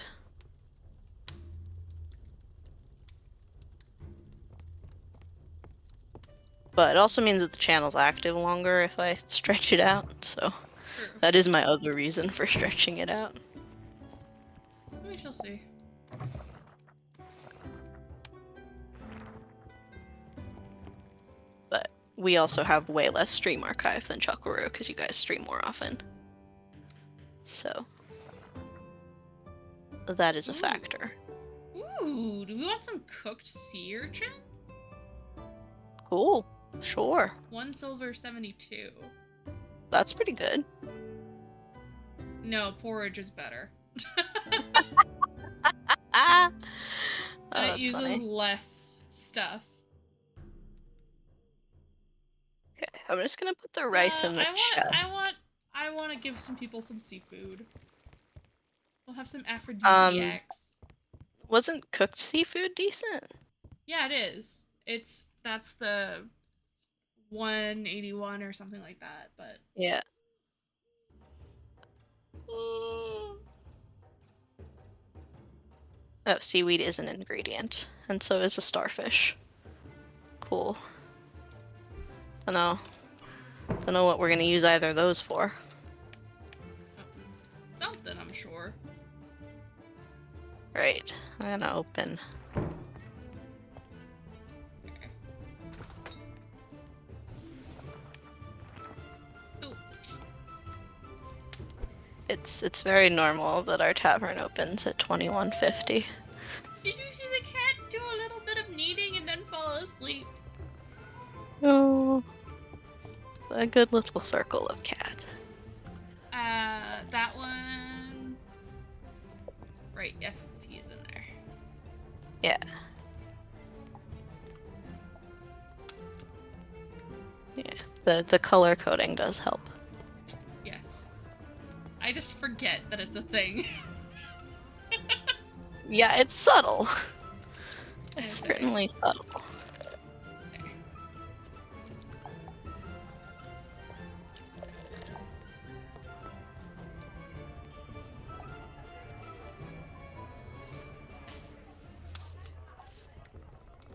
But it also means that the channel's active longer if I stretch it out, so True. that is my other reason for stretching it out. We shall see. But we also have way less stream archive than Chuckaroo because you guys stream more often. So that is a factor. Ooh, do we want some cooked sea urchin? Cool. Sure. 1 silver 72. That's pretty good. No, porridge is better. Ah! Oh, And it that's uses funny. less stuff. Okay, I'm just gonna put the rice in the chest. I want to give some people some seafood. We'll have some aphrodisiacs. Wasn't cooked seafood decent? Yeah, it is. That's the 181 or something like that, but Yeah. oh, Seaweed is an ingredient, and so is a starfish. Cool. Don't know what we're gonna use either of those for. something, I'm sure. Right. I'm gonna open. Okay. Ooh. It's very normal that our tavern opens at 21:50. Did you see the cat do a little bit of kneading and then fall asleep? Oh, a good little circle of cat. That one. Right, yes, the tea is in there. Yeah. Yeah. The color coding does help. Yes. I just forget that it's a thing. Yeah, it's subtle. It's Certainly subtle. Okay.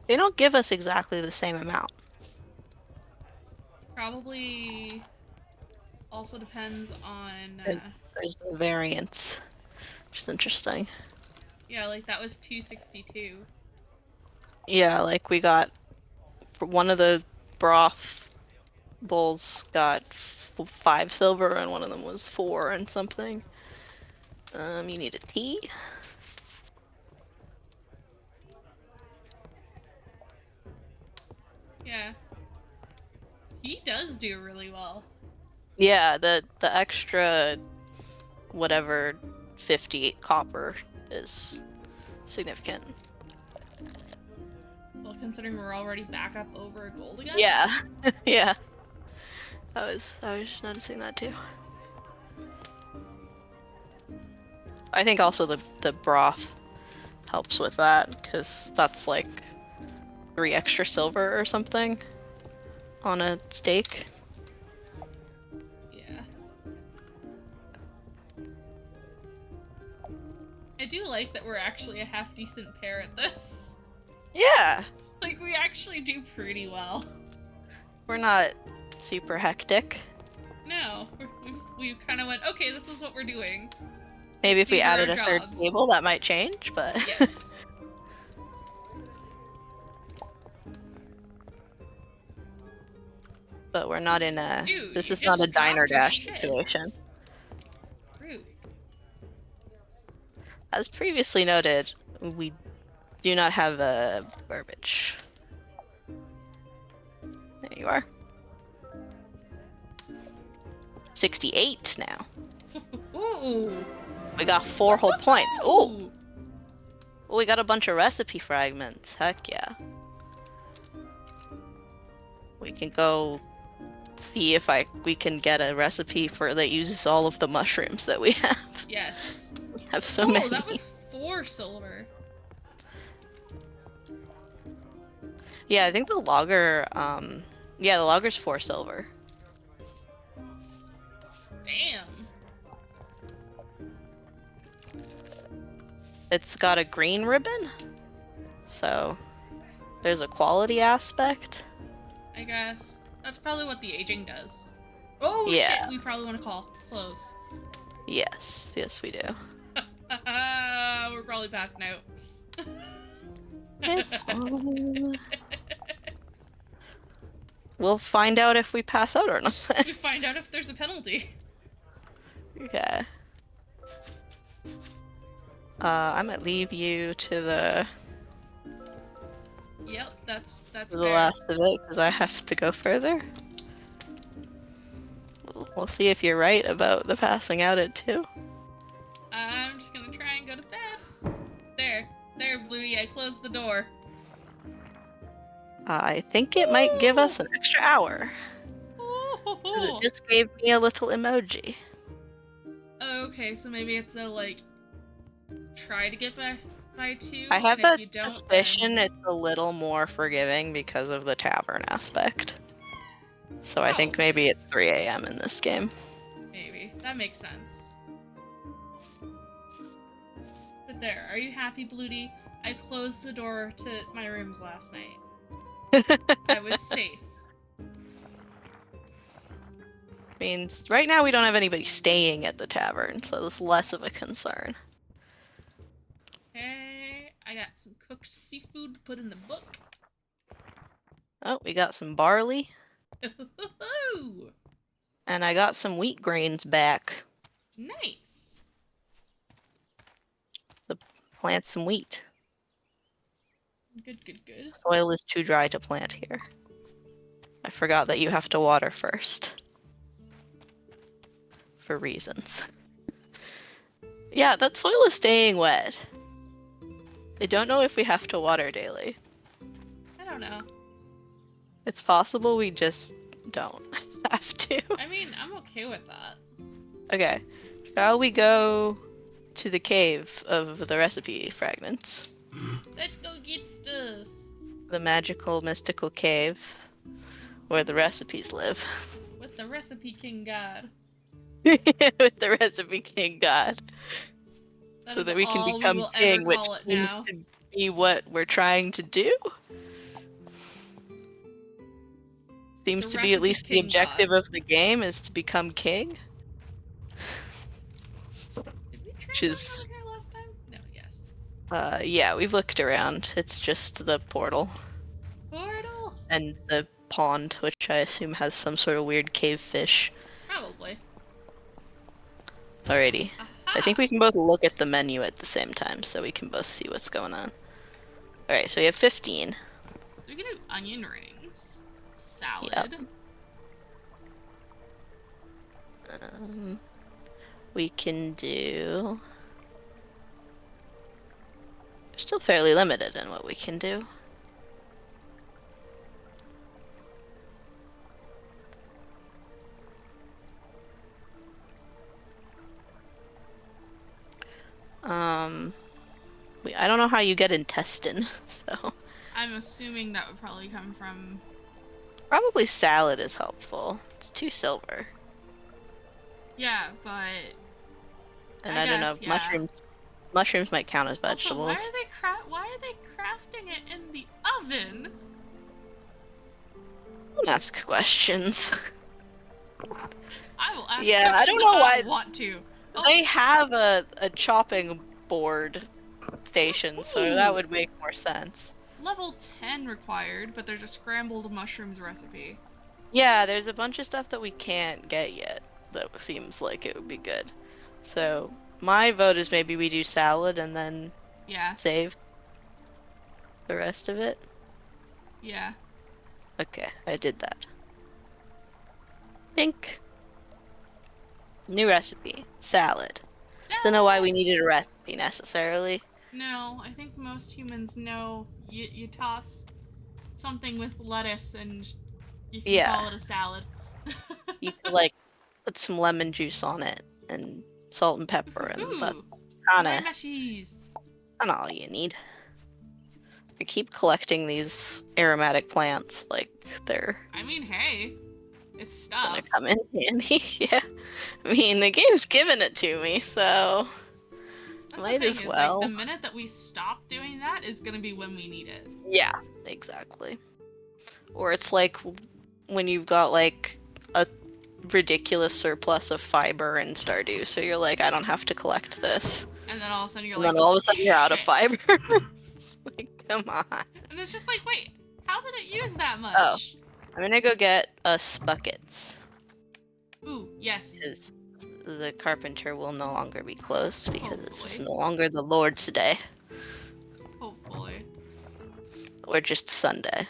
They don't give us exactly the same amount. Probably also depends on There's the variance, which is interesting. yeah, like that was 262. Yeah, like we got one of the broth bowls got 5 silver and one of them was 4 and something. You need a tea. Yeah. He does do really well. Yeah, the extra whatever 58 copper is significant. Well, considering we're already back up over gold again. Yeah. Yeah. I was just noticing that too. I think also the broth helps with that, because that's like 3 extra silver or something on a steak. Yeah. I do like that we're actually a half decent pair at this. Yeah. Like, we actually do pretty well. We're not super hectic. No, we kind of went, okay, this is what we're doing. Maybe if we These are added our a third jobs. table, that might change, but... Yes. But we're not in a... Dude, this you is not a just diner dropped your dash shit. situation. Rude. As previously noted, we do not have a garbage. There you are. 68 now. Ooh. We got 4 whole points. Ooh. We got a bunch of recipe fragments. Heck yeah. We can go see if we can get a recipe that uses all of the mushrooms that we have. Yes. We have so many. Oh, that was 4 silver. Yeah, I think the logger, yeah, the logger's 4 silver. Damn. It's got a green ribbon, so there's a quality aspect. I I guess. That's probably what the aging does. Oh Yeah. shit, we probably want to close. Yes, yes we do. We're probably passing out. It's fine. We'll find out if we pass out or not. We find out if there's a penalty. Okay. I might leave you to the Yep, that's the fair. last of it because I have to go further. We'll see if you're right about the passing out at 2. I'm just gonna try and go to bed. There, Bluey, I closed the door. I think it might give us an extra hour. Ooh. It just gave me a little emoji. Okay, so maybe it's a, like, try to get by 2, I have and if a you don't, suspicion then... it's a little more forgiving because of the tavern aspect. So I think maybe it's 3 a.m. in this game. Maybe. That makes sense. But there, are you happy, Bluey? I closed the door to my rooms last night. I was safe. Means right now we don't have anybody staying at the tavern, so it's less of a concern. Okay, I got some cooked seafood to put in the book. Oh, we got some barley. Ooh. And I got some wheat grains back. Nice. So plant some wheat. Good, good, good. Soil is too dry to plant here. I forgot that you have to water first. For reasons. Yeah, that soil is staying wet. I don't know if we have to water daily. I don't know. It's possible we just don't have to. I mean, I'm okay with that. Okay. Shall we go to the cave of the recipe fragments? Let's go get stuff. The magical, mystical cave where the recipes live. With the recipe king god. With the recipe king god. That So is that we can all become will king, ever which call it seems now. to be what we're trying to do. Seems The to be at recipe least the king objective god. of the game is to become king. Did we try Which that is... over here last time? No, yes. Yeah, we've looked around. It's just the portal. Portal? And the pond, which I assume has some sort of weird cave fish. Probably. Alrighty. Aha! I think we can both look at the menu at the same time, so we can both see what's going on. Alright, so we have 15. We can do onion rings. Salad. Yep. We can do... We're still fairly limited in what we can do. I don't know how you get intestine, so... I'm assuming that would probably come from... Probably salad is helpful. It's 2 silver. Yeah, but... And I don't know, yeah. mushrooms might count as vegetables. Also, why are they crafting it in the oven? Don't ask questions. I will ask Yeah, questions I don't know if why I want to. Oh. They have a chopping board station, so that would make more sense. Level 10 required, but there's a scrambled mushrooms recipe. Yeah, there's a bunch of stuff that we can't get yet that seems like it would be good. So my vote is maybe we do salad and then save the rest of it. Yeah. Okay, I did that. Think. New recipe. Salad. Don't know why we needed a recipe necessarily. No, I think most humans know you toss something with lettuce and you can call it a salad. You could like put some lemon juice on it and salt and pepper and that's kinda all you need. I keep collecting these aromatic plants like they're... I mean, hey, it's stuff. Gonna come in handy. Yeah. I mean, the game's giving it to me, so... That's might as well. Like, the minute that we stop doing that is gonna be when we need it. Yeah, exactly. Or it's like when you've got like a ridiculous surplus of fiber in Stardew, so you're like, I don't have to collect this. And then all of a sudden you're And like, then all of a sudden you're out of shit. fiber. It's like, come on. And it's just like, wait, how did it use that much? Oh, I'm gonna go get us buckets. Ooh, yes. Because the carpenter will no longer be closed because this is Hopefully. no longer the Lord's Day. Hopefully. Or just Sunday.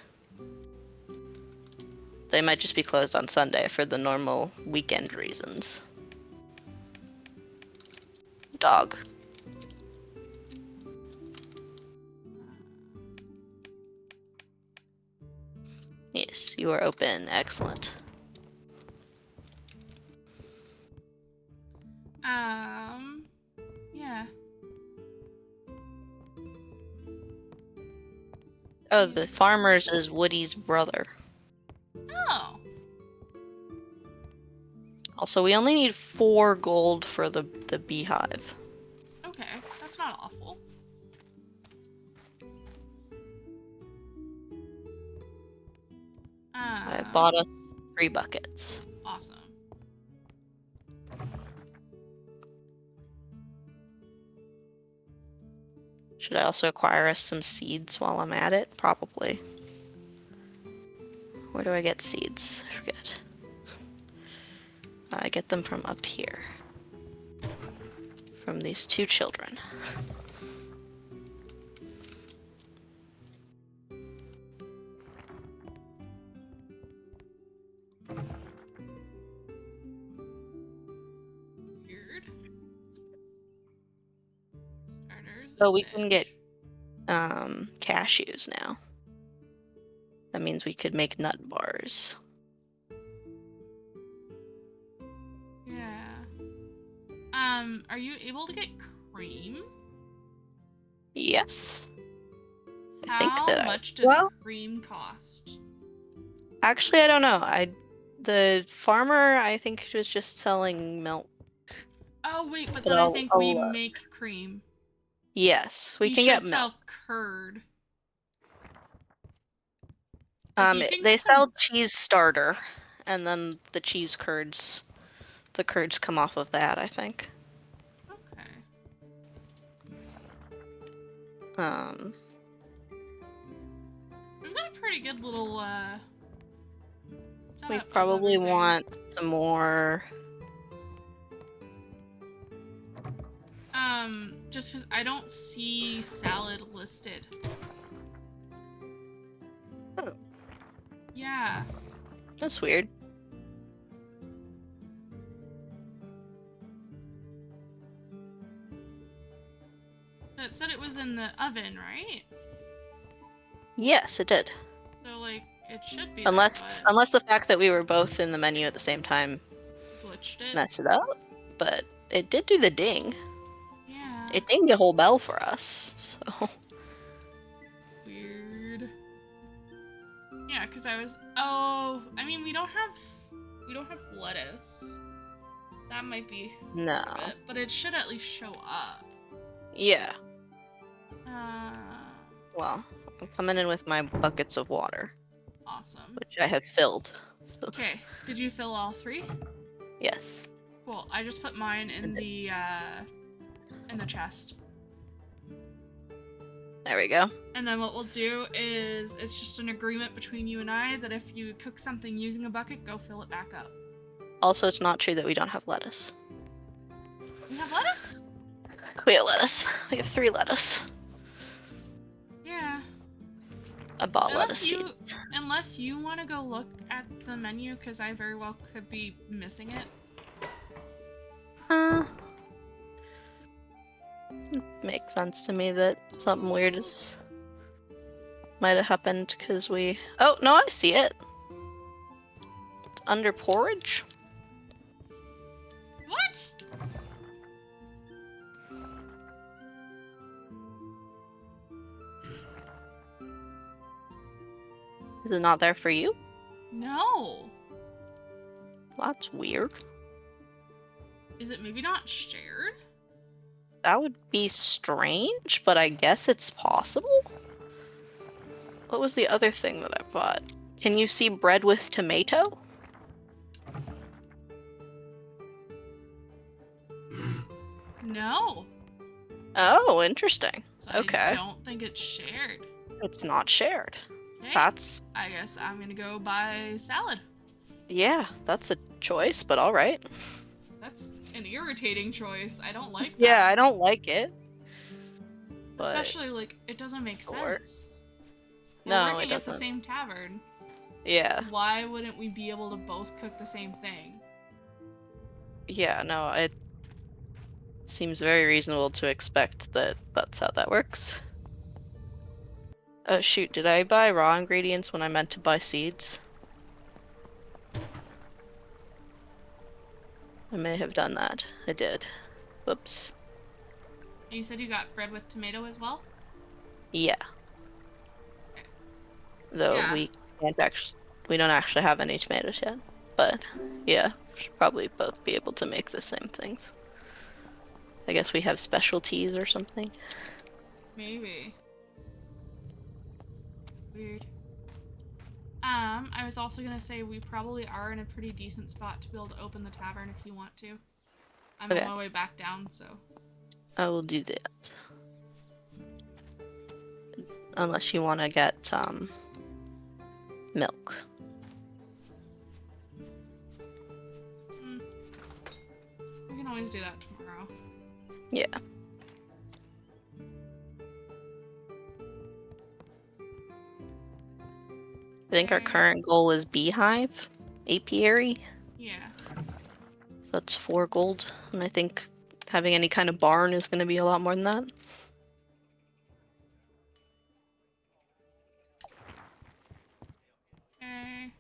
They might just be closed on Sunday for the normal weekend reasons. Dog. Yes, you are open. Excellent. Yeah. Oh, the farmer's is Woody's brother. Oh. Also, we only need 4 gold for the beehive. Okay, that's not awful. I bought us 3 buckets. Awesome. Should I also acquire us some seeds while I'm at it? Probably. Where do I get seeds? I forget. I get them from up here. From these 2 children. Weird. Starters. So we can get cashews now. That means we could make nut bars. Yeah. Are you able to get cream? Yes. I think How that much does cream cost? Actually, I don't know. The farmer, I think, was just selling milk. Oh wait, but then I think we make cream. Yes, we you can get milk. Sell curd. They sell cheese starter, and then the cheese curds. The curds come off of that, I think. Okay. We've got a pretty good little we probably want some more. Just because I don't see salad listed. Oh. Yeah. That's weird. But it said it was in the oven, right? Yes, it did. So, like, it should be unless the fact that we were both in the menu at the same time glitched it. Messed it up, but it did do the ding. Yeah. It dinged a whole bell for us, so. Weird. Yeah, because I was. Oh, I mean, we don't have lettuce. That might be. No. But it should at least show up. Yeah. Well, I'm coming in with my buckets of water. Awesome. Which I have filled. So. Okay. Did you fill all 3? Yes. Cool. I just put mine in the chest. There we go. And then what we'll do is it's just an agreement between you and I that if you cook something using a bucket, go fill it back up. Also, it's not true that we don't have lettuce. You have lettuce? We have lettuce. We have 3 lettuce. Yeah. I bought lettuce seeds. Unless you want to go look at the menu, because I very well could be missing it. Makes sense to me that something weird might have happened because we. Oh no, I see it. It's under porridge. What? Is it not there for you? No. That's weird. Is it maybe not shared? That would be strange, but I guess it's possible. What was the other thing that I bought? Can you see bread with tomato? No. Oh, interesting. So Okay. I don't think it's shared. It's not shared. Okay. That's... I guess I'm gonna go buy salad. Yeah, that's a choice, but alright. That's an irritating choice. I don't like that. Yeah, I don't like it. Especially, like, it doesn't make Sure. sense. No, We're it working at the doesn't. same tavern. Yeah. Why wouldn't we be able to both cook the same thing? Yeah, no, it seems very reasonable to expect that that's how that works. Oh shoot, did I buy raw ingredients when I meant to buy seeds? I may have done that. I did. Whoops. You said you got bread with tomato as well? Yeah. Okay. Though Yeah. we don't actually have any tomatoes yet. But yeah, we should probably both be able to make the same things. I guess we have specialties or something. Maybe. Weird. I was also gonna say we probably are in a pretty decent spot to be able to open the tavern if you want to. I'm Okay. on my way back down, so. I will do that. Unless you want to get milk. We can always do that tomorrow. Yeah. I think our current goal is beehive, apiary. Yeah. So that's 4 gold, and I think having any kind of barn is going to be a lot more than that. Okay.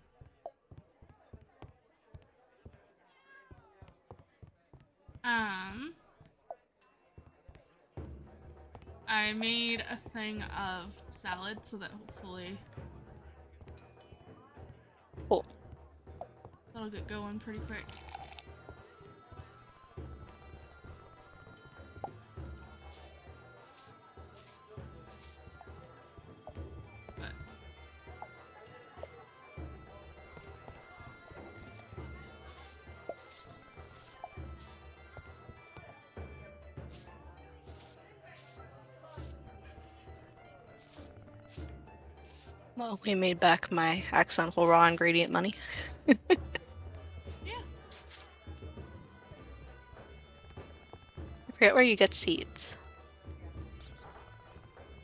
I made a thing of salad so that hopefully Cool. that'll get going pretty quick. But Well, we made back my accidental raw ingredient money. yeah. I forget where you get seeds.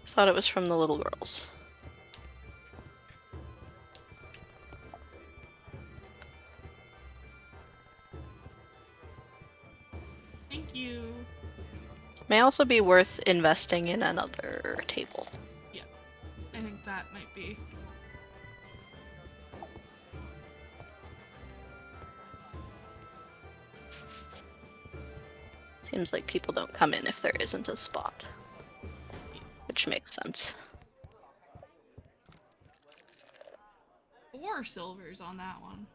I thought it was from the little girls. Thank you. May also be worth investing in another table. Yeah. I think that might be. Seems like people don't come in if there isn't a spot. Which makes sense. 4 silvers on that one.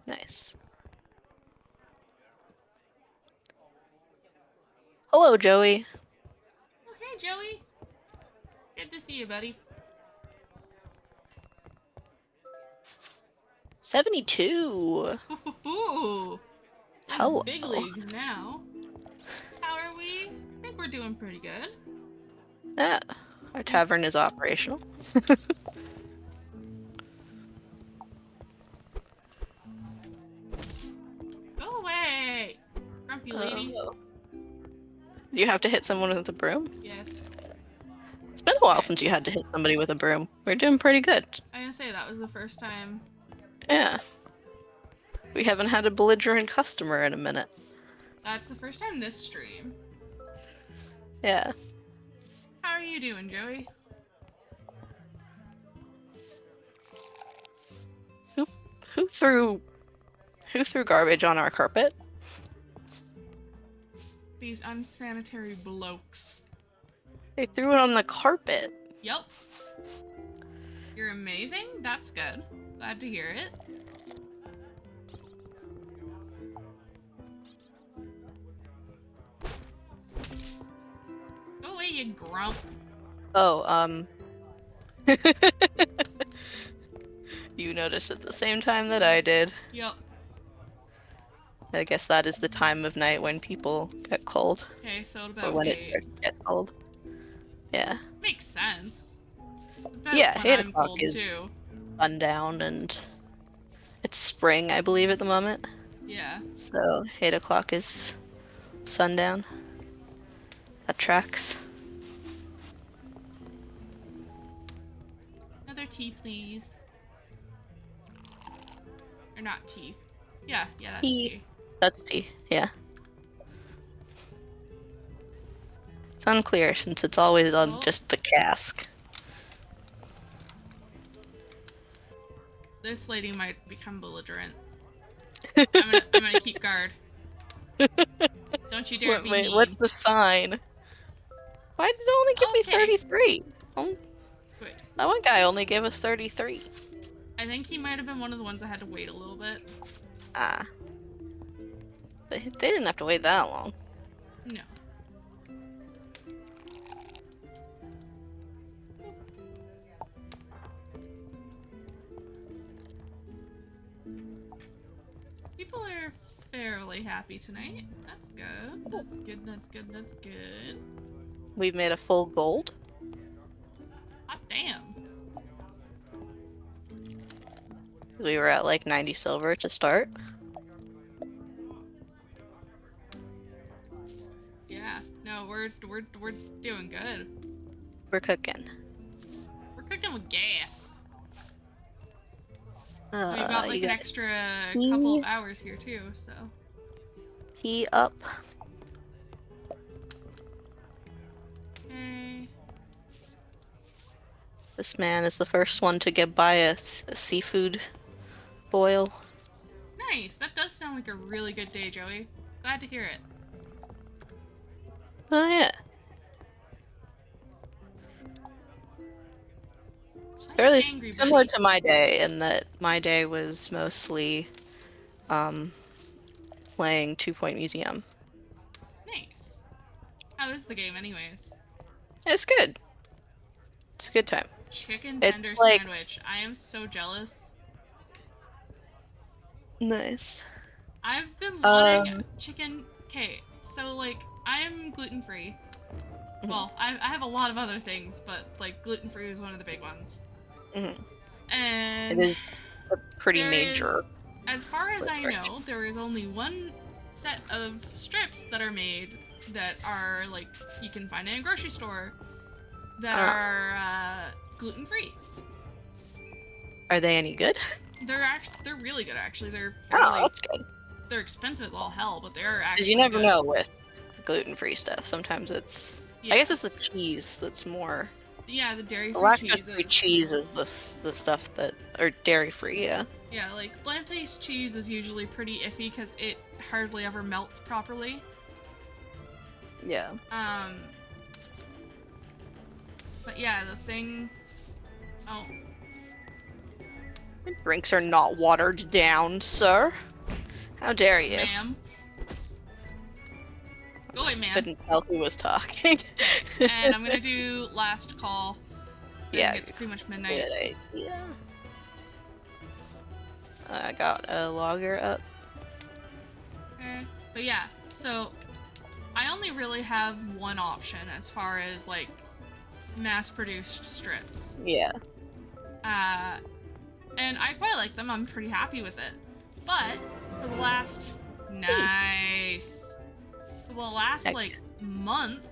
Nice. Hello, Joey. Oh, hey, Joey. Good to see you, buddy. 72. Ooh. Hello. Big leagues now. How are we? I think we're doing pretty good. Yeah, our tavern is operational. Go away, grumpy lady. You have to hit someone with a broom? Yes. It's been a while since you had to hit somebody with a broom. We're doing pretty good. I'm gonna say that was the first time. Yeah. We haven't had a belligerent customer in a minute. That's the first time this stream. Yeah. How are you doing, Joey? Who threw garbage on our carpet? These unsanitary blokes. They threw it on the carpet. Yep. You're amazing? That's good. Glad to hear it. Go away, you grump. Oh, you noticed at the same time that I did. Yep. I guess that is the time of night when people get cold. Okay, so Or about when it 8. starts to get cold. Yeah. Makes sense. About Yeah, when 8 I'm o'clock cold is too. sundown, and it's spring, I believe, at the moment. Yeah. So 8 o'clock is sundown. That tracks. Another tea, please. Or not tea. Yeah, that's tea. That's tea, yeah. It's unclear since it's always on just the cask. This lady might become belligerent. I'm gonna keep guard. Don't you dare be Wait, mean. what's the sign? Why did they only give me 33? Good. That one guy only gave us 33. I think he might have been one of the ones that had to wait a little bit. Ah. They didn't have to wait that long. No. People are fairly happy tonight. That's good. That's good, that's good, that's good. We've made a full gold. Hot damn. We were at like 90 silver to start. Yeah. No, we're doing good. We're cooking. We're cooking with gas. We've got like an extra couple of hours here too, so. Tea up. Okay. This man is the first one to get by a seafood boil. Nice. That does sound like a really good day, Joey. Glad to hear it. Oh yeah. It's fairly similar to my day in that my day was mostly playing 2 Point Museum. Nice. How is the game anyways? It's good. It's a good time. Chicken tender sandwich. I am so jealous. Nice. I've been wanting chicken. Okay, so like I'm gluten-free. Well, I have a lot of other things, but like gluten-free is one of the big ones. And it is a pretty major. As far as I know, there is only one set of strips that are made that are like you can find in a grocery store that are gluten-free. Are they any good? They're really good actually. They're that's good. They're expensive as all hell, but they are actually because you never good. know with gluten-free stuff. Sometimes it's I guess it's the cheese that's more. Yeah, the dairy-free lactose-free cheese is the stuff that or dairy-free, yeah. Yeah, like plant-based cheese is usually pretty iffy because it hardly ever melts properly. Yeah. But yeah, the thing. Oh. Drinks are not watered down, sir. How dare you? Ma'am. Go away, ma'am. Couldn't tell who was talking. Okay, and I'm gonna do last call. Yeah. It's pretty much midnight. Good idea. I got a logger up. Okay. But yeah, so I only really have one option as far as like mass-produced strips. Yeah. And I quite like them. I'm pretty happy with it. But for the last like month,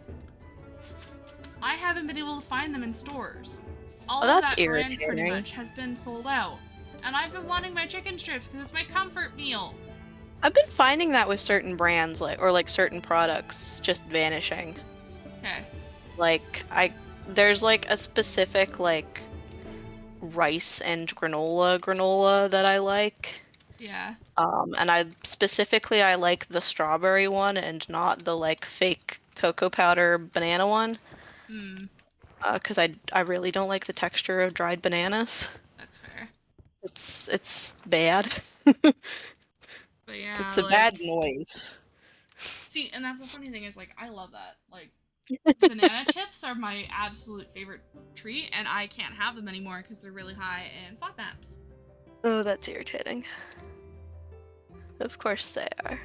I haven't been able to find them in stores. All of that brand pretty much has been sold out. And I've been wanting my chicken strips because it's my comfort meal. I've been finding that with certain brands or certain products just vanishing. Okay. Like there's like a specific like rice and granola that I like. Yeah. And I like the strawberry one and not the like fake cocoa powder banana one. Because I really don't like the texture of dried bananas. That's fair. It's bad. But yeah, it's a bad noise. See, and that's the funny thing is like I love that. Like banana chips are my absolute favorite treat, and I can't have them anymore because they're really high in FODMAPs. Oh, that's irritating. Of course they are.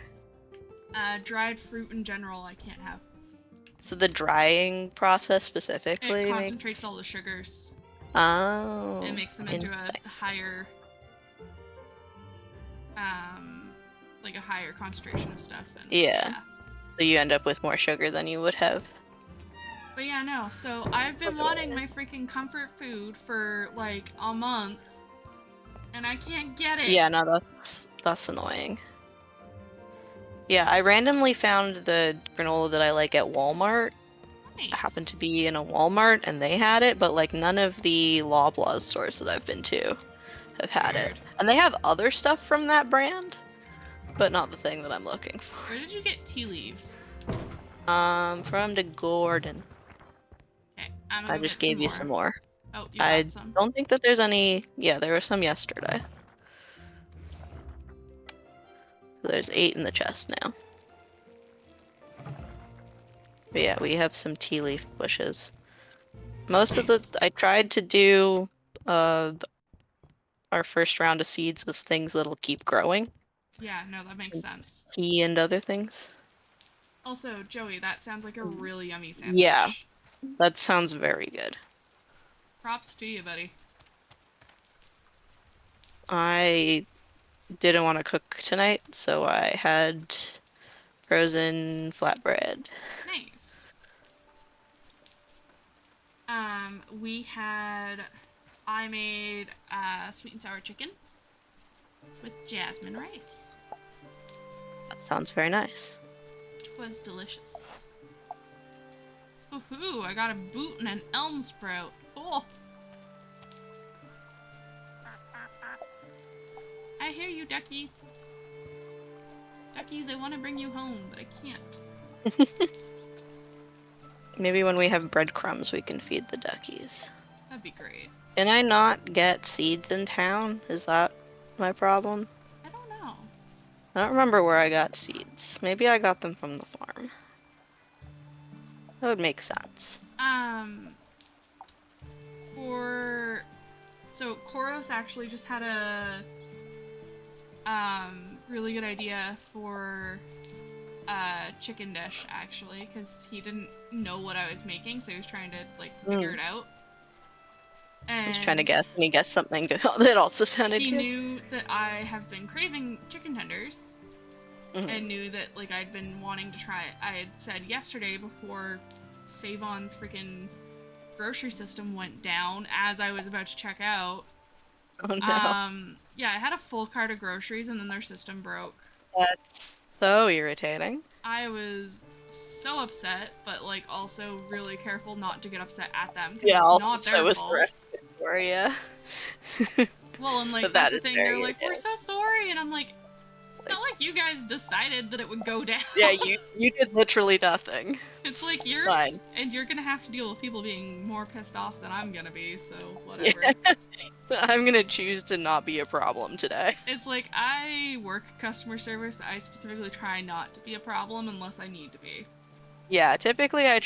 Dried fruit in general, I can't have. So the drying process specifically It concentrates all the sugars. Oh. It makes them into a higher, like a higher concentration of stuff. And, yeah. So you end up with more sugar than you would have. But yeah, no. So I've been wanting my freaking comfort food for like a month, and I can't get it. Yeah, no, that's annoying. Yeah, I randomly found the granola that I like at Walmart. Nice. I happened to be in a Walmart and they had it, but like none of the Loblaws stores that I've been to have had it. And they have other stuff from that brand, but not the thing that I'm looking for. Where did you get tea leaves? From the Gordon. Okay, I just gave you some more. Oh, you got some. I don't think that there's any. Yeah, there were some yesterday. So there's 8 in the chest now. But yeah, we have some tea leaf bushes. Most of the I tried to do our first round of seeds as things that'll keep growing. Yeah, no, that makes sense. Tea and other things. Also, Joey, that sounds like a really yummy sandwich. Yeah, that sounds very good. Props to you, buddy. I didn't want to cook tonight, so I had frozen flatbread. Nice. I made sweet and sour chicken with jasmine rice. That sounds very nice. It was delicious. Woohoo! I got a boot and an elm sprout. Oh! I hear you, duckies. Duckies, I want to bring you home, but I can't. Maybe when we have breadcrumbs, we can feed the duckies. That'd be great. Can I not get seeds in town? Is that my problem? I don't know. I don't remember where I got seeds. Maybe I got them from the farm. That would make sense. So Koros actually just had a really good idea for chicken dish, actually, because he didn't know what I was making, so he was trying to like figure it out. And I was trying to guess, and he guessed something that also sounded good. He knew that I have been craving chicken tenders, and knew that like I'd been wanting to try it. I had said yesterday before Savon's freaking grocery system went down as I was about to check out. Oh no. Yeah, I had a full cart of groceries and then their system broke. That's so irritating. I was so upset, but like also really careful not to get upset at them. Yeah, it's not their so was fault. the rest of the story, yeah. Well, and like that's the thing, they're like, we're so sorry, and I'm like, it's not like you guys decided that it would go down. Yeah, you did literally nothing. It's like you're fine. And you're gonna have to deal with people being more pissed off than I'm gonna be, so whatever. Yeah. I'm gonna choose to not be a problem today. It's like I work customer service. I specifically try not to be a problem unless I need to be. Yeah, typically I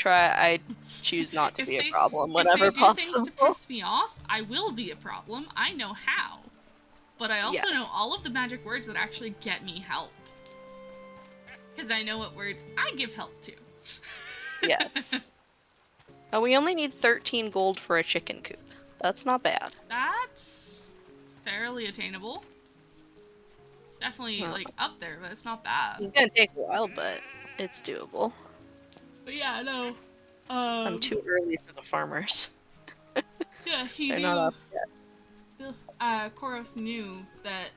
choose not to be a problem whenever possible. If they do things to piss me off, I will be a problem. I know how. But I also know all of the magic words that actually get me help. Because I know what words I give help to. Yes. Oh, we only need 13 gold for a chicken coop. That's not bad. That's fairly attainable. Definitely, like, up there, but it's not bad. It's gonna take a while, but it's doable. But yeah, no. I'm too early for the farmers. Yeah, They're not up yet. Koros knew that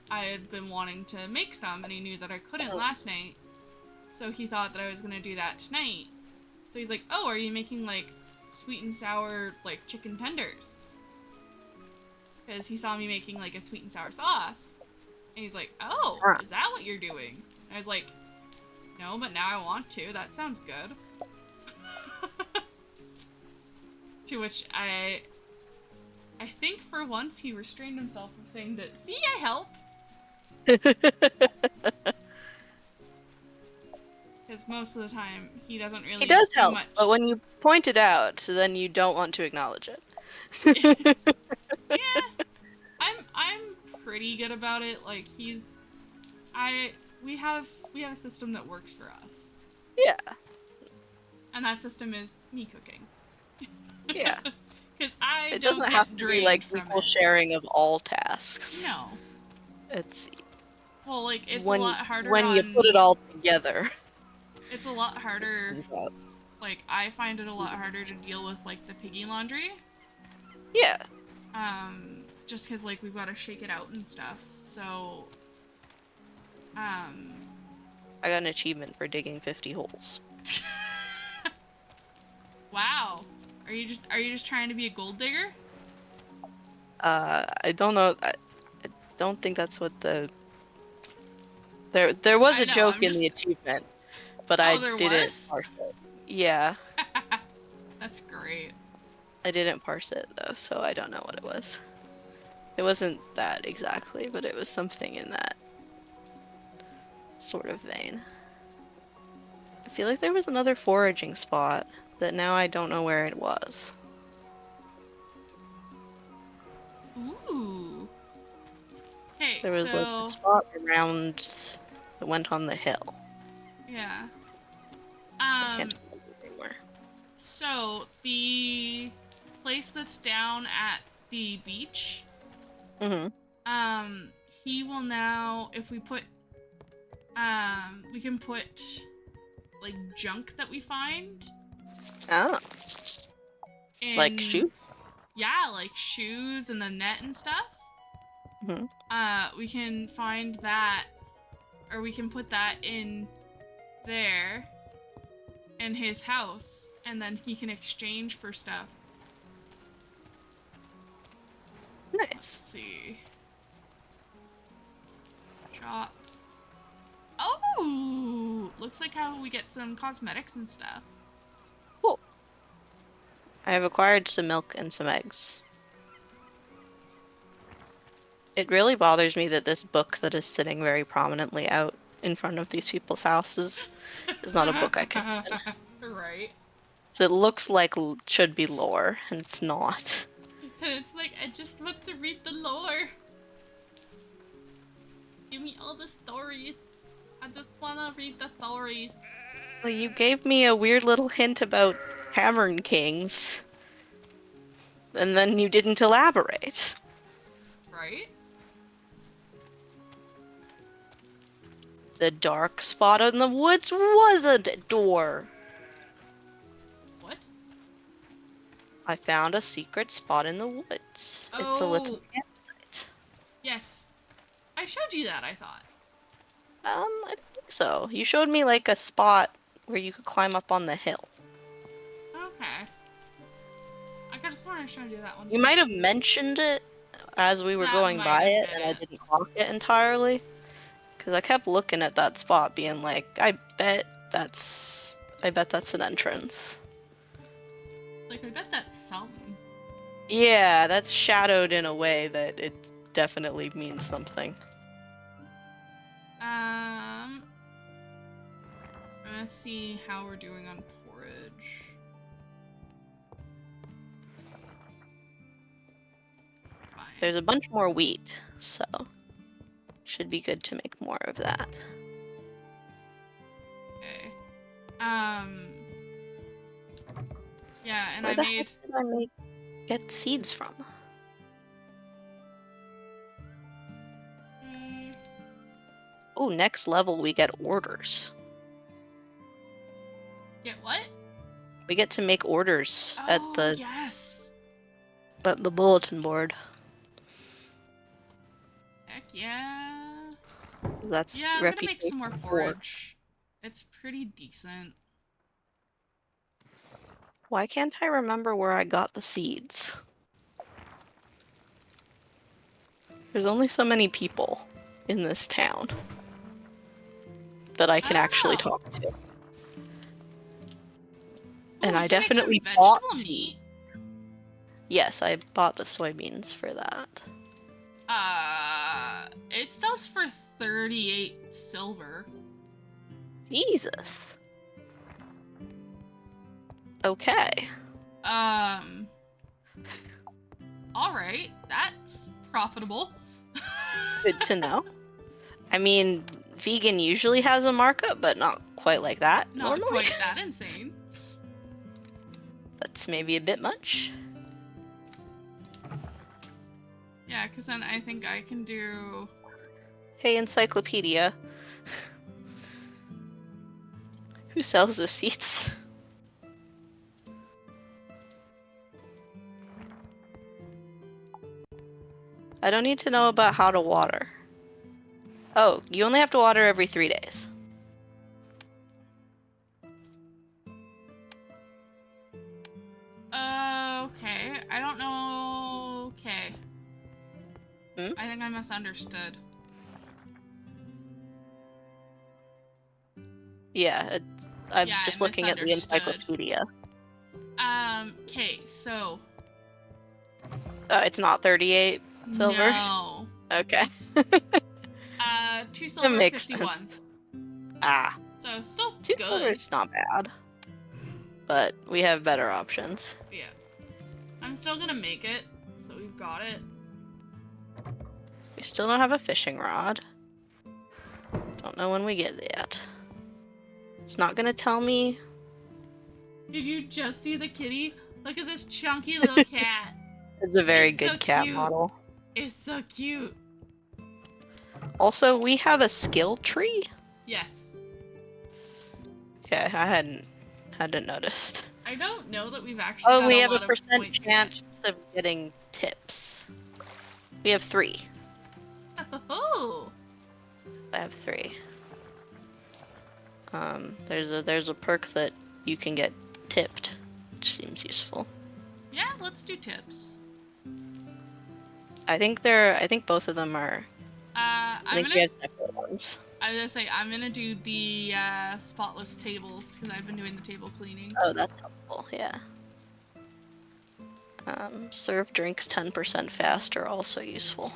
I had been wanting to make some, and he knew that I couldn't last night. So he thought that I was gonna do that tonight. So he's like, oh, are you making, like, sweet and sour, like, chicken tenders? Because he saw me making, like, a sweet and sour sauce. And he's like, oh, is that what you're doing? And I was like, no, but now I want to. That sounds good. To which I think for once he restrained himself from saying that, see, I help! Because most of the time, he doesn't really. He does help, much. but when you point it out, then you don't want to acknowledge it. Yeah, I'm pretty good about it. Like we have a system that works for us. Yeah. And that system is me cooking. Yeah. Because I It don't doesn't get have to be like drained from equal it. sharing of all tasks. No. It's Well, like it's a when lot harder when you put it all together. It's a lot harder. It comes out. Like I find it a lot harder to deal with like the piggy laundry. Yeah. Just because like we've got to shake it out and stuff. So. I got an achievement for digging 50 holes. Wow. Are you just trying to be a gold digger? I don't know. I don't think that's what the. There was I a know, joke I'm in just... the achievement, but Oh, I there didn't was? parse it. Yeah. That's great. I didn't parse it though, so I don't know what it was. It wasn't that exactly, but it was something in that sort of vein. I feel like there was another foraging spot that now I don't know where it was. Ooh. Okay, There was like a so... spot around that went on the hill. Yeah. I can't remember anymore. So, the place that's down at the beach, he will now, if we put, we can put, like, junk that we find. Oh. Like shoes? Yeah, like shoes and the net and stuff. We can find that, or we can put that in there, in his house, and then he can exchange for stuff. Nice. Let's see. Shop. Oh! Looks like how we get some cosmetics and stuff. Cool. I have acquired some milk and some eggs. It really bothers me that this book that is sitting very prominently out in front of these people's houses is not a book I can open. Right. So it looks like should be lore, and it's not. It's like, I just want to read the lore. Give me all the stories. I just want to read the stories. Well, you gave me a weird little hint about Hammer Kings, and then you didn't elaborate. Right? The dark spot in the woods wasn't a door. What? I found a secret spot in the woods. Oh. It's a little campsite. Yes. I showed you that, I thought. I don't think so. You showed me like a spot where you could climb up on the hill. Okay. I could have sworn I showed you that one. You might have mentioned it as we were going by it, and I didn't clock it entirely. Because I kept looking at that spot, being like, I bet that's an entrance. Like, I bet that's something. Yeah, that's shadowed in a way that it definitely means something. I'm gonna see how we're doing on porridge. Fine. There's a bunch more wheat, so should be good to make more of that. Okay. Yeah, and Where I the made... heck did I get seeds from? Oh, next level we get orders. Get what? We get to make orders at the yes. at the bulletin board. Heck yeah. That's I'm gonna make some more porridge. It's pretty decent. Why can't I remember where I got the seeds? There's only so many people in this town that I can actually talk to. And I definitely bought seeds. Yes, I bought the soybeans for that. It sells for 38 silver. Jesus. Okay. Alright, that's profitable. Good to know. I mean, vegan usually has a markup, but not quite like that Not normally. quite that insane. That's maybe a bit much. Yeah, because then I think I can do... Hey, encyclopedia. Who sells the seats? I don't need to know about how to water. Oh, you only have to water every 3 days. Okay. I don't know... Okay. Hmm? I think I misunderstood. Yeah, I'm Yeah, just I looking at the misunderstood. encyclopedia. Okay, so... Oh, it's not 38 silver? No. Okay. 2 That silver, makes sense. 51. Ah, So, still 2 silver good. is not bad. But we have better options. Yeah. I'm still gonna make it, so we've got it. We still don't have a fishing rod. Don't know when we get that. It's not gonna tell me. Did you just see the kitty? Look at this chunky little cat. It's a very It's good so cat cute. model. It's so cute. Also, we have a skill tree? Yes. Okay, I hadn't noticed. I don't know that we've actually Oh, got we a have a lot of percent points chance of getting tips. We have 3. yet. Oh. I have 3. There's a perk that you can get tipped, which seems useful. Yeah, let's do tips. I think both of them are. I think we have separate ones. I was gonna say I'm gonna do the spotless tables because I've been doing the table cleaning. Oh, that's helpful. Yeah. Serve drinks 10% faster, also useful.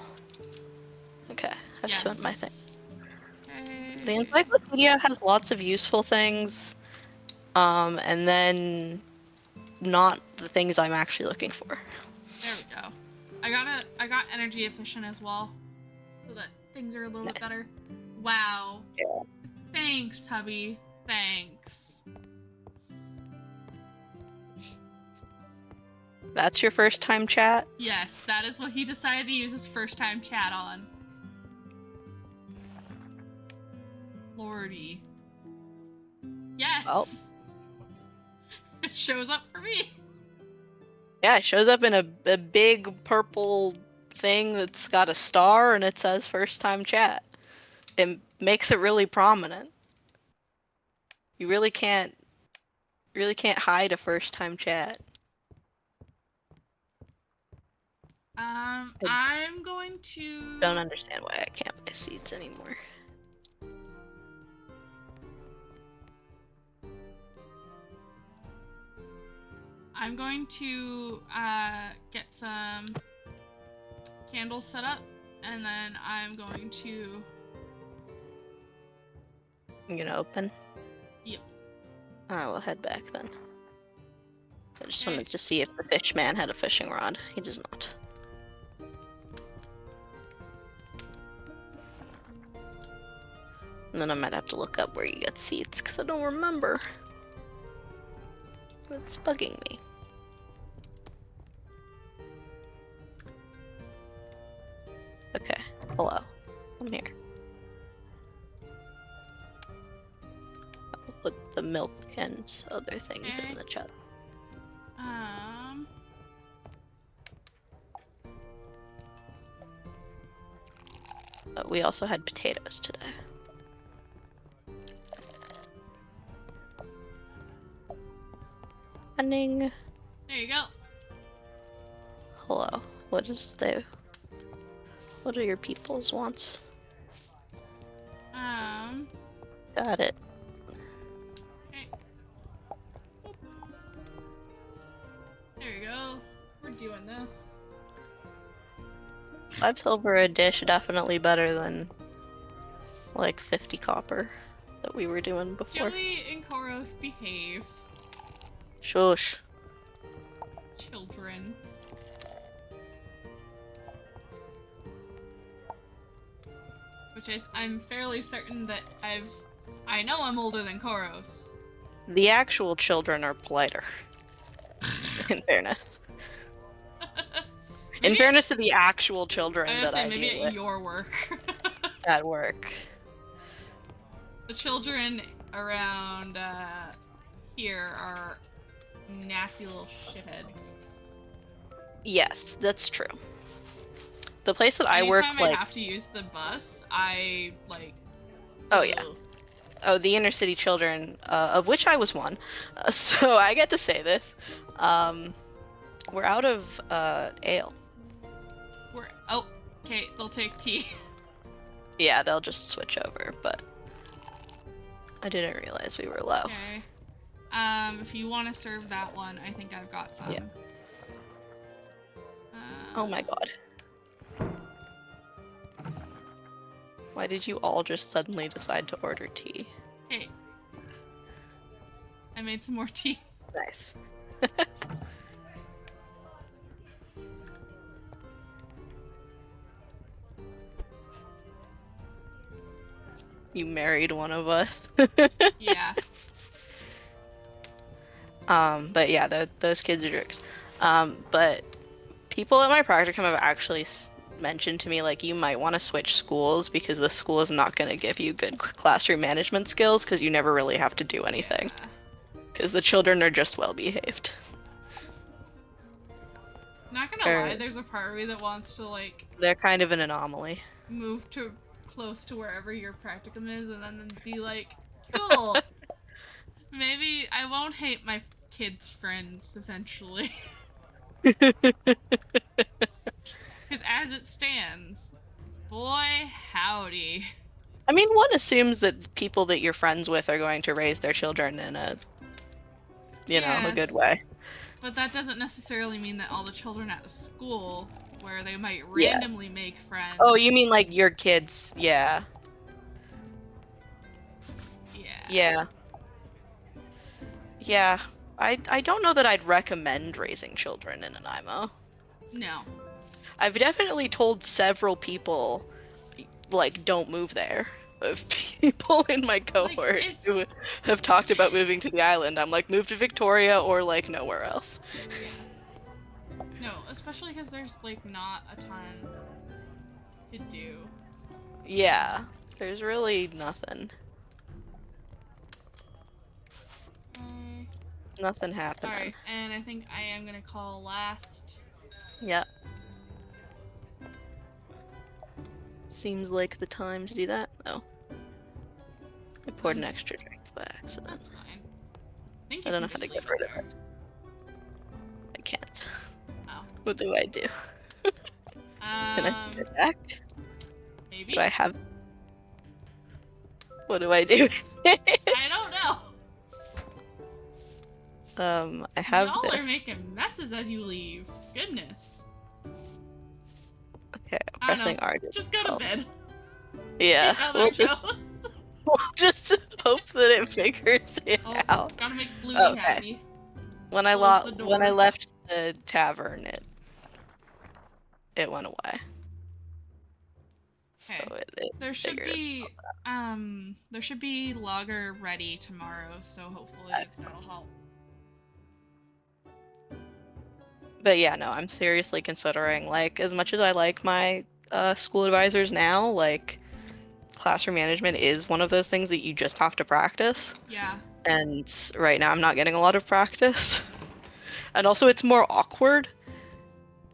Okay, I've spent my thing. Okay. The encyclopedia has lots of useful things, and then not the things I'm actually looking for. There we go. I got energy efficient as well, so that things are a little bit better. Wow. Yeah. Thanks, hubby. Thanks. That's your first time chat? Yes, that is what he decided to use his first time chat on. Lordy. Yes! Oh. It shows up for me. Yeah, it shows up in a big purple thing that's got a star and it says first time chat. It makes it really prominent. You really can't hide a first time chat. I'm going to... Don't understand why I can't buy seeds anymore. I'm going to get some candles set up, and then I'm going to... I'm gonna open? Yep. I will head back then. I just Okay. wanted to see if the fish man had a fishing rod. He does not. And then I might have to look up where you get seeds, because I don't remember. It's bugging me. Okay, hello. I'm here. I'll put the milk and other things in the chat. But we also had potatoes today. Ending. There you go. Hello. What are your people's wants? Got it. Okay. There you go. We're doing this. 5 silver a dish, definitely better than like 50 copper that we were doing before. Joey and Koros behave. Shush. Children. Which I'm fairly certain that I know I'm older than Koros. The actual children are politer. In fairness. In fairness to the actual children that I maybe deal at with. your work. At work. The children around here are nasty little shitheads. Yes, that's true. The place that I work, Anytime I have to use the bus, I like. Oh yeah. Oh, the inner city children, of which I was one. So I get to say this. We're out of ale. Okay. They'll take tea. Yeah, they'll just switch over, but I didn't realize we were low. Okay. If you want to serve that one, I think I've got some. Yeah. Oh my god. Why did you all just suddenly decide to order tea? Hey. I made some more tea. Nice. You married one of us. Yeah. But yeah, those kids are jerks. But people at my practicum have actually mentioned to me, like, you might want to switch schools because the school is not going to give you good classroom management skills because you never really have to do anything. Because the children are just well behaved. Not gonna lie, there's a part of me that wants to, like... They're kind of an anomaly. Move to close to wherever your practicum is and then be like, cool! Maybe I won't hate my kids' friends eventually. Because as it stands, boy howdy. I mean, one assumes that the people that you're friends with are going to raise their children in a, you know, a good way. But that doesn't necessarily mean that all the children at the school, where they might randomly make friends... Oh, you mean like your kids, yeah. Yeah. Yeah. I don't know that I'd recommend raising children in an IMO. No. I've definitely told several people, like, don't move there. Of people in my cohort who have talked about moving to the island. I'm like, move to Victoria or, like, nowhere else. No, especially because there's, like, not a ton to do. Yeah, there's really nothing. Nothing happening. Alright, and I think I am gonna call last. Yep. Seems like the time to do that. Oh. I poured an extra drink by accident. That's fine. I don't know how to get rid of it. I can't. Oh. What do I do? Can I put it back? Maybe. Do I have... What do I do? I don't know. I have Y'all this. are making messes as you leave. Goodness. Okay, I'm pressing R. Just go to bed. Yeah. We'll just hope that it figures it out. Gotta make Bluey happy. When I left the tavern, it went away. So there should be logger ready tomorrow, so hopefully that'll help. But yeah, no, I'm seriously considering, like, as much as I like my school advisors now, like, classroom management is one of those things that you just have to practice. Yeah. And right now I'm not getting a lot of practice. And also it's more awkward.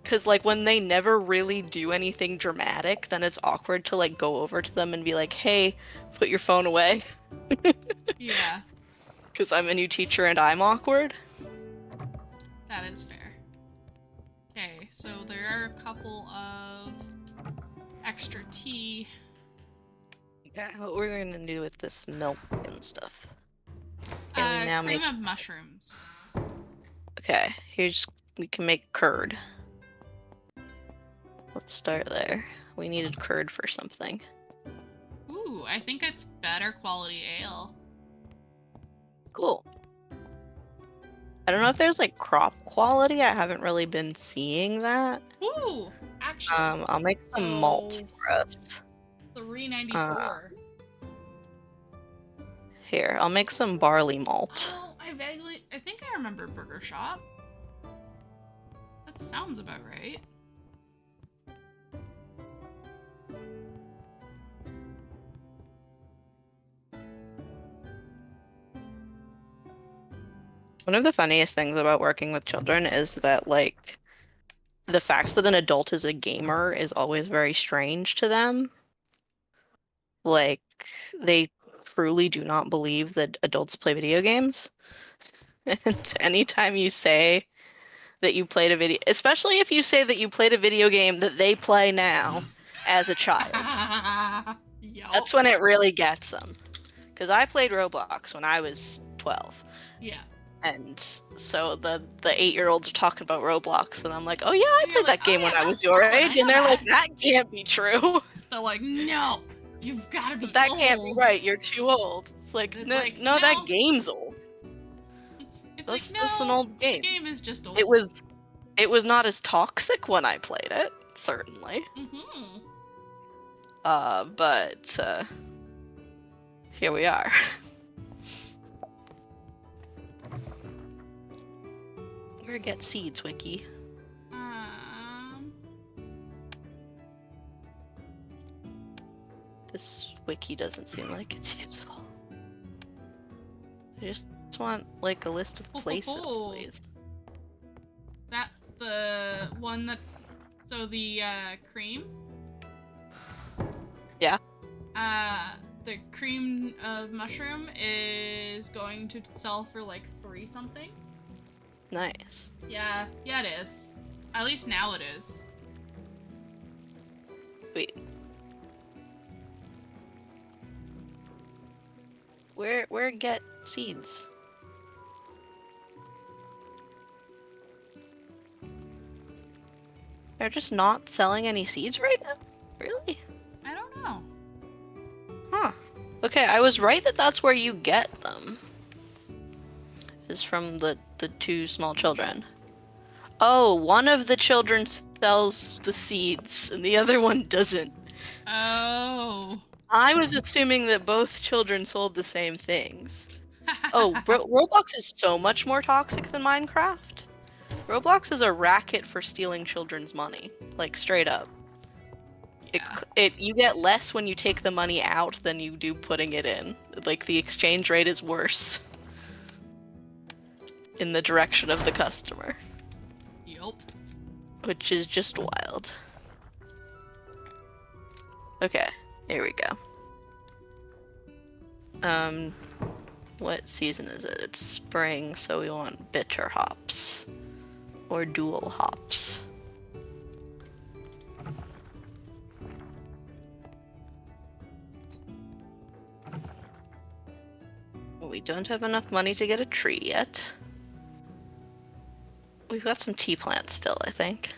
Because, like, when they never really do anything dramatic, then it's awkward to, like, go over to them and be like, hey, put your phone away. Yeah. Because I'm a new teacher and I'm awkward. That is fair. Okay, so there are a couple of extra tea. Yeah, what we're gonna do with this milk and stuff. Can we now make mushrooms? Okay, we can make curd. Let's start there. We needed curd for something. Ooh, I think it's better quality ale. Cool. I don't know if there's, like, crop quality. I haven't really been seeing that. Ooh, actually. I'll make some malt for us. The $3.94. Here, I'll make some barley malt. Oh, I think I remember Burger Shop. That sounds about right. One of the funniest things about working with children is that, like, the fact that an adult is a gamer is always very strange to them. Like, they truly do not believe that adults play video games. And anytime you say that you played a video, especially if you say that you played a video game that they play now as a child, Yup. that's when it really gets them. Because I played Roblox when I was 12. Yeah. And so the 8-year-olds are talking about Roblox, and I'm like, oh yeah, I played that game when I was your age, and they're like, that can't be true. They're like, no, you've got to be That old. can't be right. You're too old. It's like, It's no, like, no, no. that game's old. It's That's like, no, an old game. The game is just old. It was not as toxic when I played it, certainly. Mm-hmm. But here we are. Where to get seeds, Wiki? This wiki doesn't seem like it's useful. I just want, like, a list of places, please. That the one that... So the, cream? Yeah. The cream of mushroom is going to sell for, like, 3 something. Nice. Yeah, it is. At least now it is. Sweet. Where get seeds? They're just not selling any seeds right now? Really? I don't know. Huh. Okay, I was right that that's where you get them. Is from the 2 small children. Oh, one of the children sells the seeds and the other one doesn't. Oh. I was assuming that both children sold the same things. Oh, Roblox is so much more toxic than Minecraft. Roblox is a racket for stealing children's money, like straight up. Yeah. You get less when you take the money out than you do putting it in. Like, the exchange rate is worse in the direction of the customer. Yup. Which is just wild. Okay, here we go. What season is it? It's spring, so we want bitter hops. Or dual hops. We don't have enough money to get a tree yet. We've got some tea plants still, I think.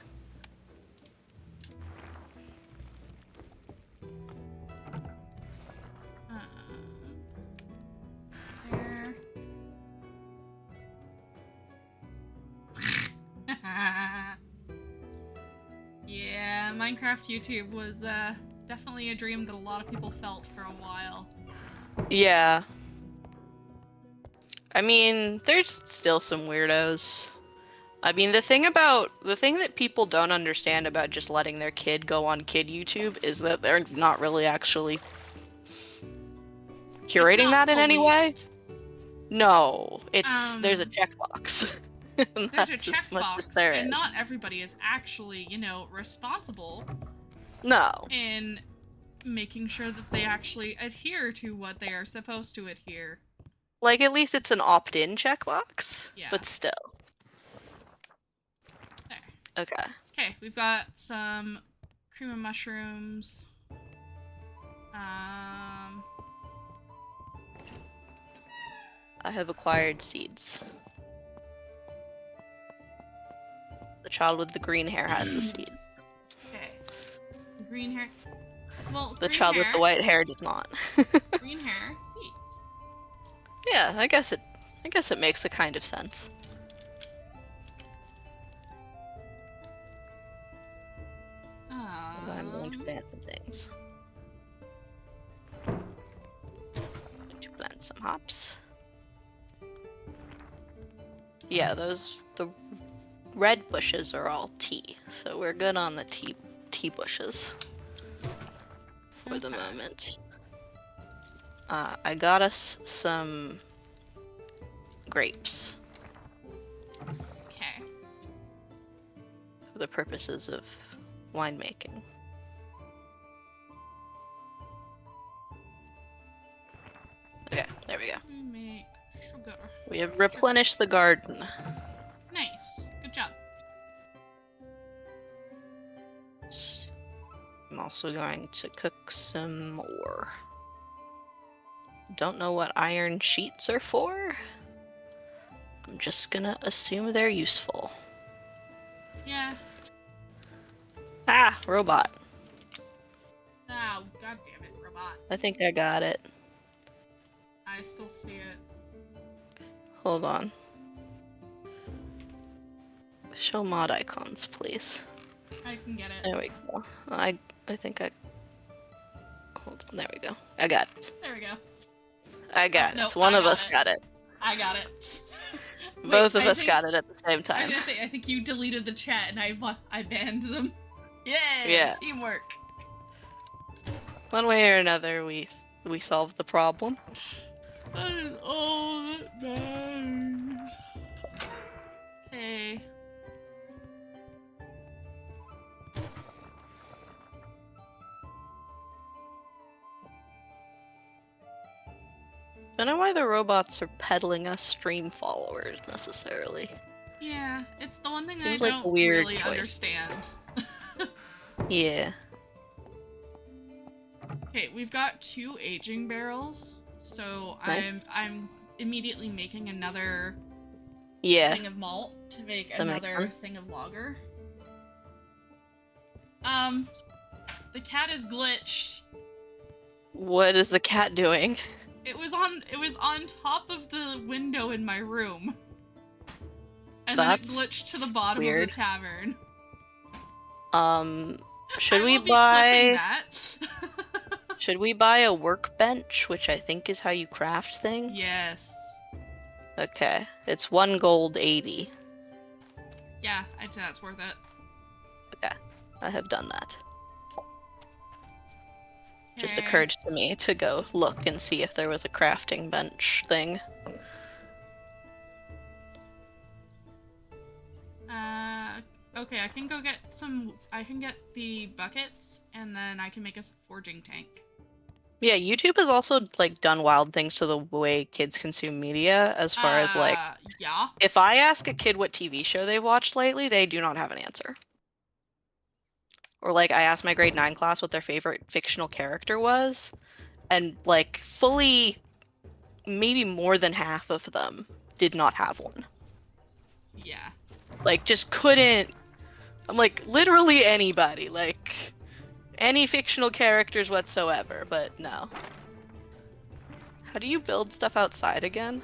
Yeah, Minecraft YouTube was definitely a dream that a lot of people felt for a while. Yeah. I mean, there's still some weirdos. I mean, the thing that people don't understand about just letting their kid go on kid YouTube is that they're not really actually curating that in any way. No, there's a checkbox. There's a checkbox, and not everybody is actually, responsible. No. In making sure that they actually adhere to what they are supposed to adhere. Like, at least it's an opt-in checkbox. Yeah. But still. There. Okay. Okay, we've got some cream of mushrooms. I have acquired seeds. The child with the green hair has the seed. Okay. Green hair. Well, the child with the white hair does not. Green hair, seeds. Yeah, I guess it makes a kind of sense. I'm going to plant some things. hops. Yeah, the red bushes are all tea, so we're good on the tea bushes for the moment. I got us some grapes. Okay. For the purposes of winemaking. Okay, there we go. We make sugar. We have replenished the garden. Nice. Good job. I'm also going to cook some more. Don't know what iron sheets are for. I'm just gonna assume they're useful. Yeah. Ah, robot. Oh, god damn it, robot. I think I got it. I still see it. Hold on. Show mod icons, please. I can get it. There we go. I think I... Hold on, there we go. I got it. There we go. I got it. No, One of us got it. I got it. Wait, Both of us got it at the same time. I was gonna say, I think you deleted the chat and I banned them. Yay! Yeah. Teamwork. One way or another, we solved the problem. That is all that matters. Okay. Don't know why the robots are peddling us stream followers necessarily. Yeah, it's the one thing Seems I like don't a weird really choice. understand. Yeah. Okay, we've got 2 aging barrels, so Nice. I'm immediately making another thing of malt to make another thing of lager. The cat is glitched. What is the cat doing? It was on top of the window in my room. And That's then it glitched to the bottom weird. of the tavern. Should we buy Should we buy a workbench, which I think is how you craft things? Yes. Okay. It's 1 gold 80. Yeah, I'd say that's worth it. Okay. I have done that. Just Okay. occurred to me to go look and see if there was a crafting bench thing. Okay, I can go get I can get the buckets, and then I can make us a forging tank. Yeah, YouTube has also, like, done wild things to the way kids consume media, as far as, like... Yeah. If I ask a kid what TV show they've watched lately, they do not have an answer. Or, like, I asked my grade 9 class what their favorite fictional character was, and, like, fully maybe more than half of them did not have one. Yeah. Like, just couldn't... I'm like, literally anybody, like, any fictional characters whatsoever, but no. How do you build stuff outside again?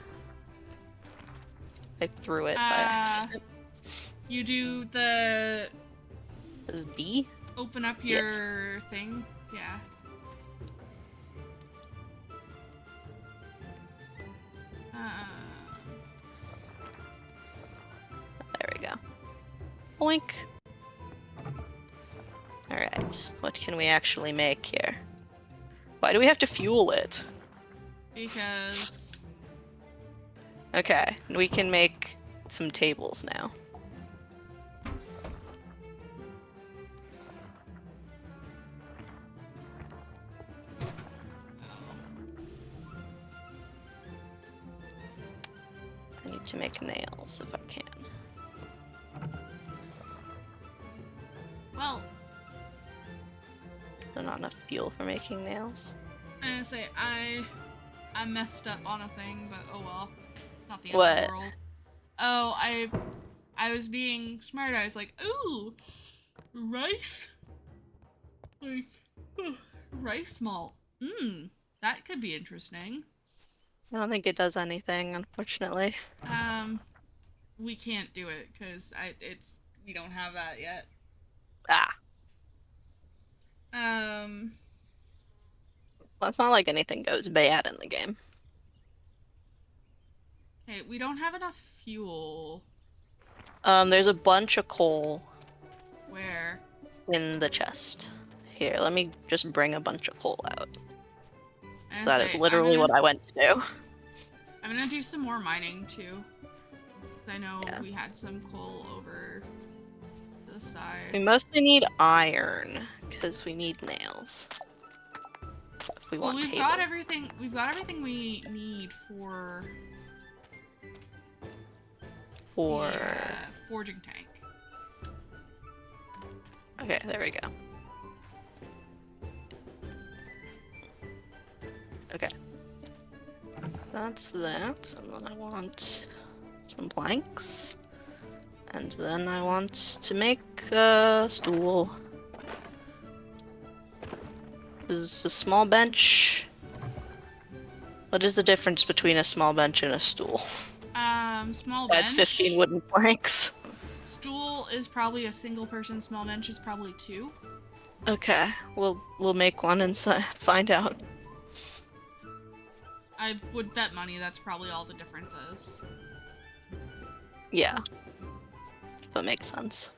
I threw it by accident. You do the... Is B? Open up your thing. Yeah. There we go. Oink. Alright, what can we actually make here? Why do we have to fuel it? Because... Okay, we can make some tables now. I need to make nails if I can. Well... There's not enough fuel for making nails. I'm gonna say, I messed up on a thing, but oh well. It's not the end What? of the world. Oh, I was being smart. I was like, ooh, rice? Like, rice malt. That could be interesting. I don't think it does anything, unfortunately. We can't do it, because we don't have that yet. Ah. Well, it's not like anything goes bad in the game. Okay, we don't have enough fuel. There's a bunch of coal. Where? In the chest. Here, let me just bring a bunch of coal out. So that is literally what I went to do. I'm gonna do some more mining too. I know Yeah. we had some coal over to the side. We mostly need iron because we need nails. If we want we've tables. got everything. We've got everything we need for the forging tank. Okay, there we go. Okay. That's that, and then I want some planks. And then I want to make a stool. This is a small bench. What is the difference between a small bench and a stool? Small That's bench. 15 wooden planks. Stool is probably a single person. Small bench is probably 2. Okay, we'll make one and find out. I would bet money that's probably all the difference is. Yeah. That makes sense.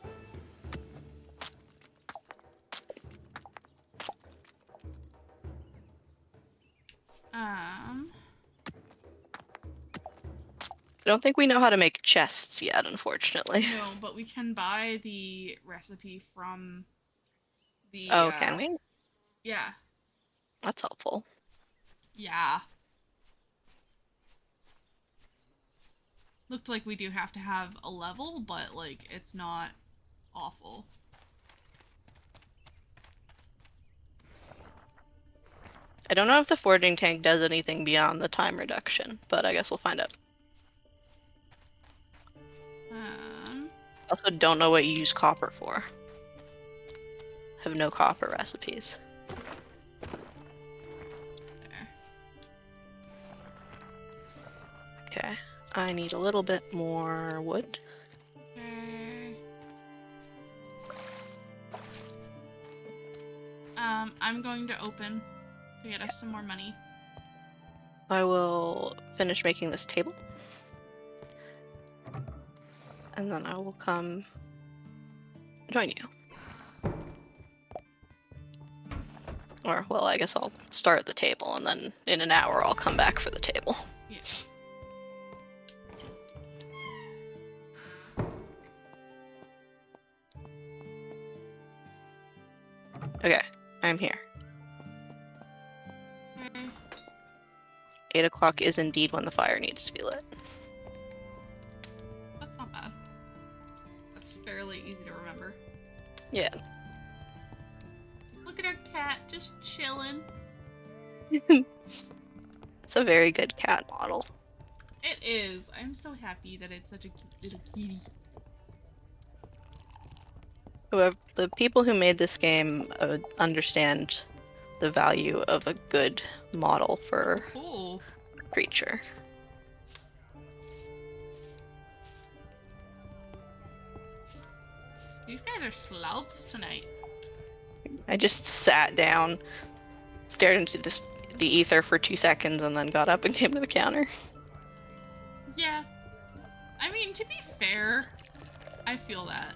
I don't think we know how to make chests yet, unfortunately. No, but we can buy the recipe from the... Oh, can we? Yeah. That's helpful. Yeah. Looked like we do have to have a level, but, like, it's not awful. I don't know if the forging tank does anything beyond the time reduction, but I guess we'll find out. Also don't know what you use copper for. Have no copper recipes. There. Okay, I need a little bit more wood. Okay. I'm going to open to get us some more money. I will finish making this table. And then I will come join you. Or, well, I guess I'll start the table, and then in an hour I'll come back for the table. Yeah. Okay, I'm here. Okay. 8 o'clock is indeed when the fire needs to be lit. That's not bad. That's fairly easy to remember. Yeah. Look at our cat just chilling. It's a very good cat model. It is. I'm so happy that it's such a cute little kitty. Whoever, the people who made this game understand the value of a good model for a creature. These guys are slobs tonight. I just sat down, stared into the ether for 2 seconds, and then got up and came to the counter. Yeah. I mean, to be fair, I feel that.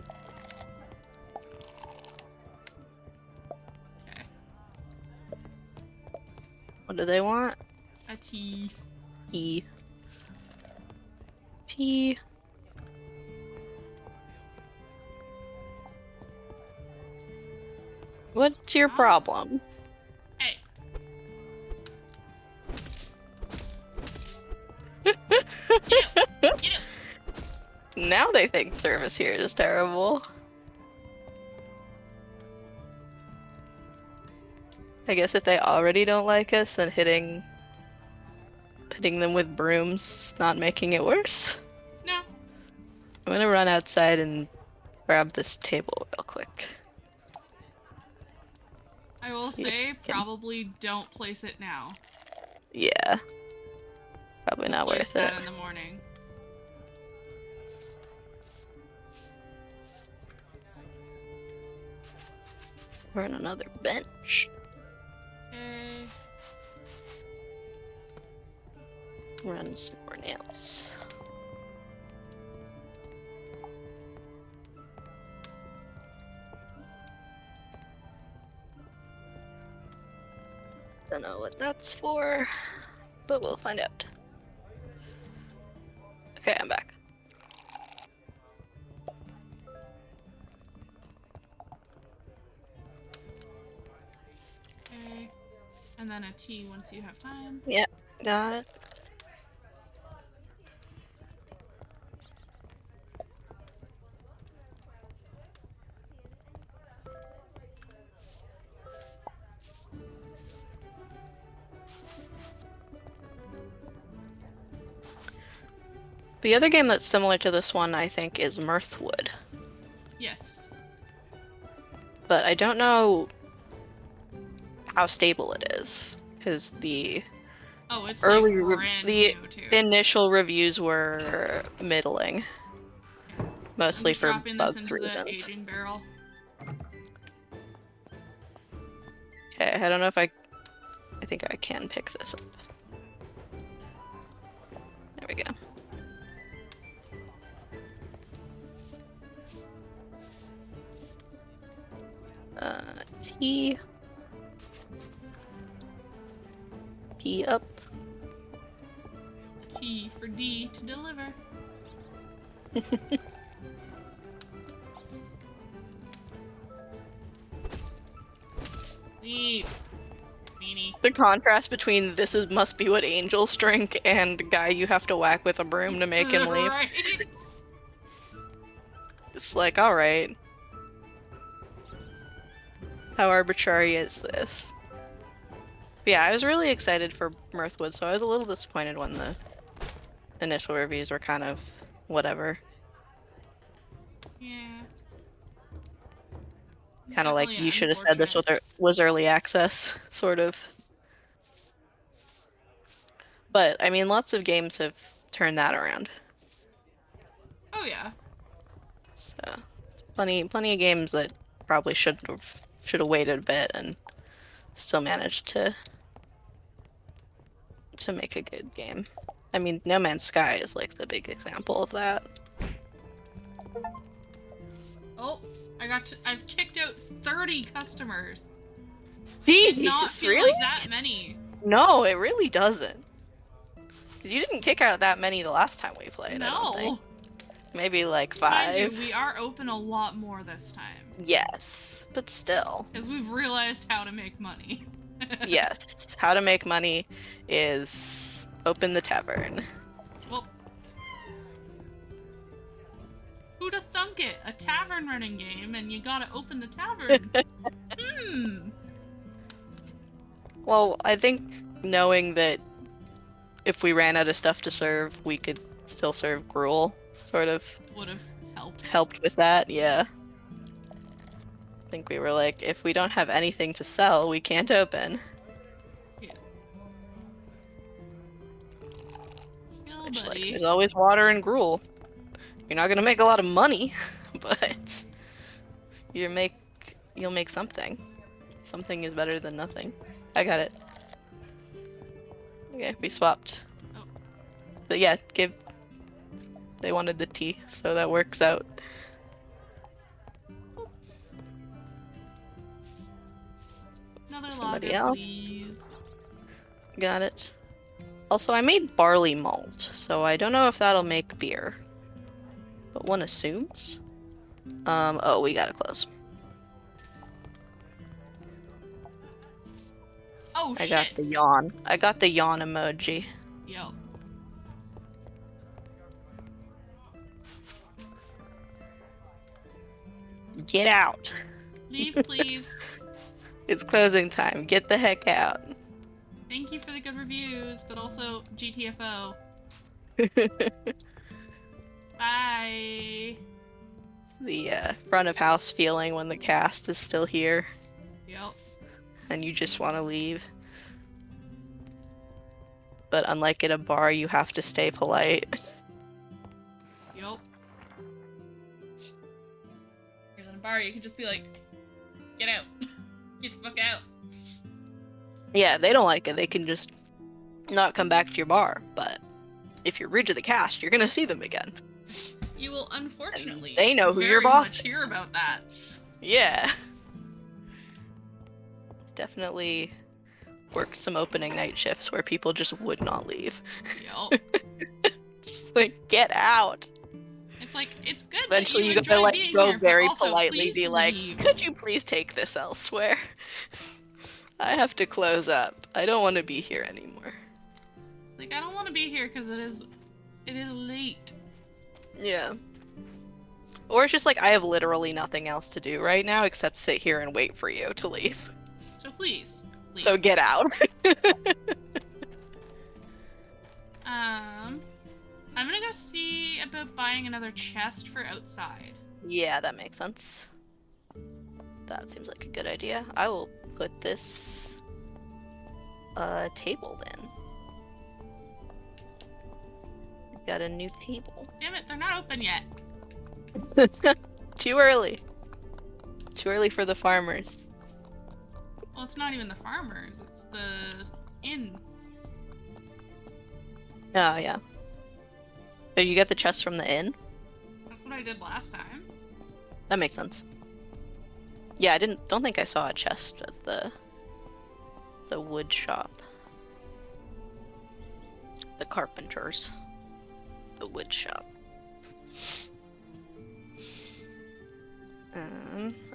Okay. What do they want? A tea. Tea. Tea. What's your problem? Hey. Get out. Now they think service here is terrible. I guess if they already don't like us, then hitting them with brooms not making it worse. No. I'm gonna run outside and grab this table real quick. I will say, probably don't place it now. Yeah. Probably not place worth that it. In the morning. We're on another bench. Okay. Run some more nails. what that's for, but we'll find out. Okay, I'm back. Okay. And then a tea once you have time. Yep, got it. The other game that's similar to this one, I think, is Mirthwood. Yes. But I don't know how stable it is, because the it's early like brand the new too. initial reviews were middling, mostly for dropping bug this into reasons. the aging barrel. Okay, I don't know if I think I can pick this up. There we go. Tea. Tea up. A T for D to deliver. Leave. Meanie. The contrast between must be what angels drink and guy you have to whack with a broom to make him leave. Right? Just like, alright. How arbitrary is this? But yeah, I was really excited for Mirthwood, so I was a little disappointed when the initial reviews were kind of whatever. Yeah. Kind of like, you should have said this was early access, sort of. But, I mean, lots of games have turned that around. Oh yeah. So, plenty of games that probably should have waited a bit and still managed to make a good game. I mean, No Man's Sky is like the big example of that. Oh, I've kicked out 30 customers. Jeez, Did not feel really? like that many. No, it really doesn't. Because you didn't kick out that many the last time we played, No. I don't think. Maybe like 5. Mind you, we are open a lot more this time. Yes, but still. Because we've realized how to make money. Yes, how to make money is open the tavern. Well, who'da thunk it? A tavern running game, and you gotta open the tavern. Well, I think knowing that if we ran out of stuff to serve, we could still serve gruel, sort of Would have helped with that, yeah. I think we were like, if we don't have anything to sell, we can't open. Yeah. Which, like, there's always water and gruel. You're not gonna make a lot of money, but you'll make something. Something is better than nothing. I got it. Okay, we swapped. Oh. But yeah, they wanted the tea, so that works out. Another Somebody lager, else? please. Got it. Also, I made barley malt, so I don't know if that'll make beer. But one assumes. Oh, we gotta close. Oh, I got the yawn. I got the yawn emoji. Yo. Get out. Leave, please. It's closing time. Get the heck out. Thank you for the good reviews, but also GTFO. Bye. It's the front of house feeling when the cast is still here. Yep. And you just want to leave. But unlike at a bar, you have to stay polite. Yep. Here's in a bar, you can just be like, get out. Get the fuck out. Yeah, if they don't like it, they can just not come back to your bar. But if you're rude to the cast, you're gonna see them again. You will unfortunately. And they know who very your boss much hear about that. Yeah. Definitely worked some opening night shifts where people just would not leave. Yep. Just like, get out. It's like, it's good Eventually that you you gotta enjoy like being go here, but very also politely please be like, leave. could you please take this elsewhere? I have to close up. I don't want to be here anymore. Like, I don't want to be here because it is late. Yeah. Or it's just like, I have literally nothing else to do right now except sit here and wait for you to leave. So please, leave. So get out. I'm gonna go see about buying another chest for outside. Yeah, that makes sense. That seems like a good idea. I will put this table in. We've got a new table. Damn it, they're not open yet. Too early. Too early for the farmers. Well, it's not even the farmers, it's the inn. Oh, yeah. But you get the chest from the inn? That's what I did last time. That makes sense. Yeah, I don't think I saw a chest at the wood shop. The carpenters. The wood shop.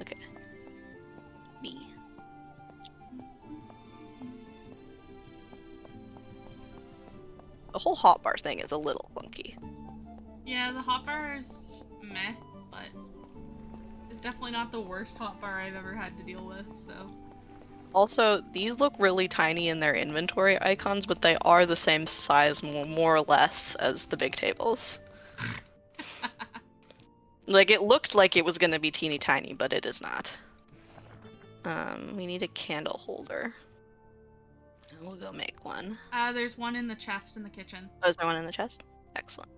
Okay. B. The whole hotbar thing is a little clunky. Yeah, the hotbar is meh, but it's definitely not the worst hotbar I've ever had to deal with, so. Also, these look really tiny in their inventory icons, but they are the same size, more or less, as the big tables. Like, it looked like it was gonna be teeny tiny, but it is not. We need a candle holder. We'll go make one. There's one in the chest in the kitchen. Oh, is there one in the chest? Excellent.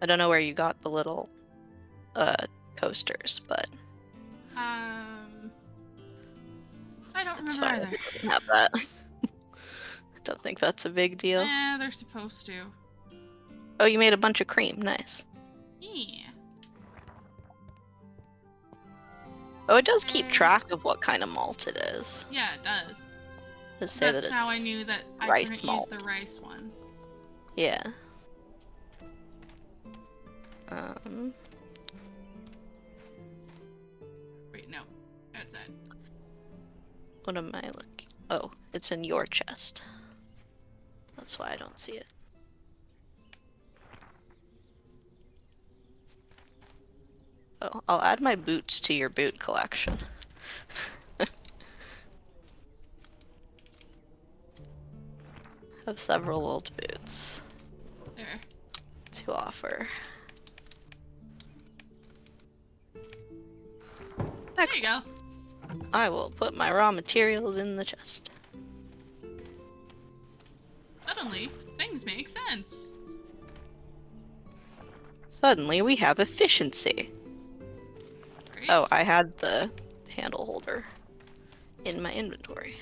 I don't know where you got the little coasters, but I don't it's remember fine. either. We can have that. I don't think that's a big deal. They're supposed to. Oh, you made a bunch of cream. Nice. Yeah. Oh, it does keep track of what kind of malt it is. Yeah, it does. Just say That's that how I it's knew that I rice couldn't malt. use the rice one. Yeah. Wait, no. That's it. What am I looking? Oh, it's in your chest. That's why I don't see it. Oh, I'll add my boots to your boot collection. Have several old boots. There. To offer. There you go. I will put my raw materials in the chest. Suddenly, things make sense. Suddenly, we have efficiency. Great. Oh, I had the handle holder in my inventory.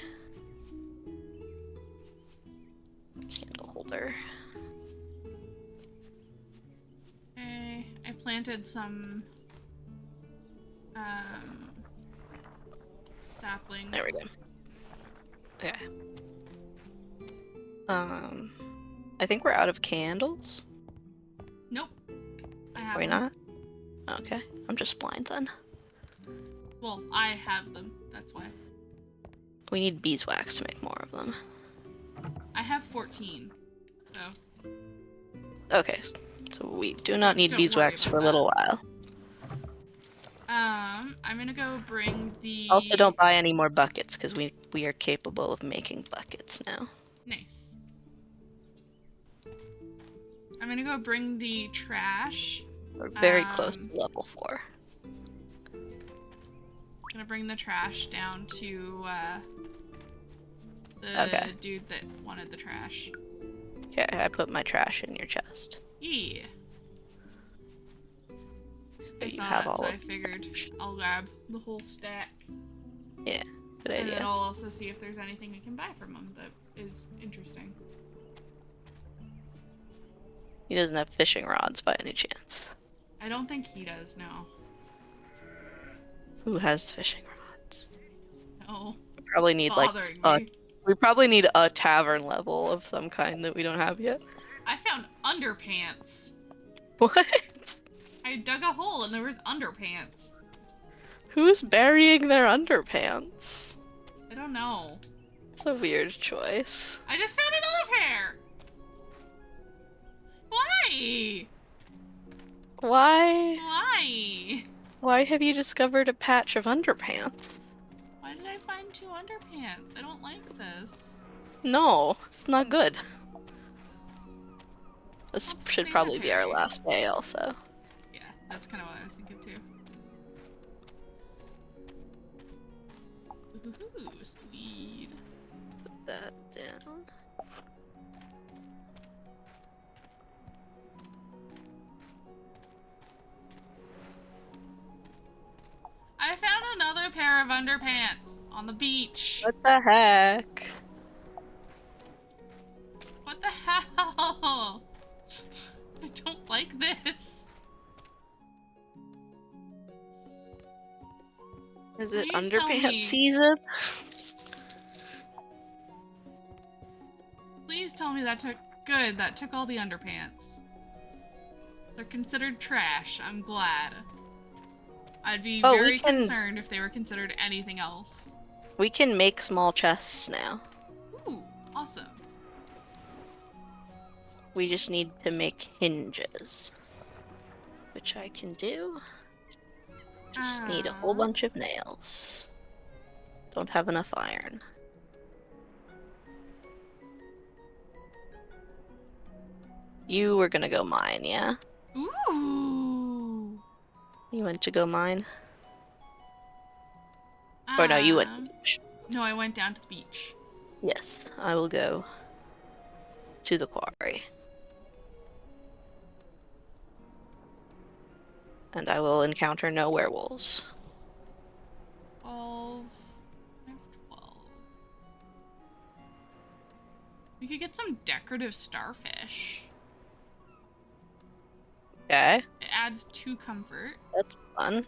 Candle holder. Okay, I planted some saplings. There we go. Okay. I think we're out of candles. Nope. I have Are we them. not? Okay. I'm just blind then. Well, I have them. That's why. We need beeswax to make more of them. I have 14. So. Okay. So we do not need Don't beeswax worry for a about little while. I'm gonna go bring the. Also, don't buy any more buckets because we are capable of making buckets now. Nice. I'm gonna go bring the trash. We're very close to level 4. Gonna bring the trash down to the dude that wanted the trash. Okay, I put my trash in your chest. Yeah. So I you saw have that, all so I of figured I'll grab the whole stack. Yeah, good And idea. then I'll also see if there's anything we can buy from him that is interesting. He doesn't have fishing rods by any chance. I don't think he does, no. Who has fishing rods? No. We probably need like Bothering a me. we probably need a tavern level of some kind that we don't have yet. I found underpants. What? I dug a hole and there was underpants. Who's burying their underpants? I don't know. It's a weird choice. I just found another pair! Why? Why? Why? Why have you discovered a patch of underpants? Why did I find 2 underpants? I don't like this. No, it's not good. This That's should probably be our sanitary. last day also. Yeah, that's kind of what I was thinking too. Ooh, sweet. Put that down. I found another pair of underpants on the beach. What the heck? What the hell? I don't like this. Is it Please tell me. underpants season? Please tell me that took good. That took all the underpants. They're considered trash. I'm glad. I'd be very concerned if they were considered anything else. We can make small chests now. Ooh, awesome. We just need to make hinges, which I can do. Just need a whole bunch of nails. Don't have enough iron. You were gonna go mine, yeah? Ooh. You went to go mine? Or no, you went to the beach. No, I went down to the beach. Yes, I will go to the quarry. And I will encounter no werewolves. 12. 12. We could get some decorative starfish. Okay. It adds 2 comfort. That's fun.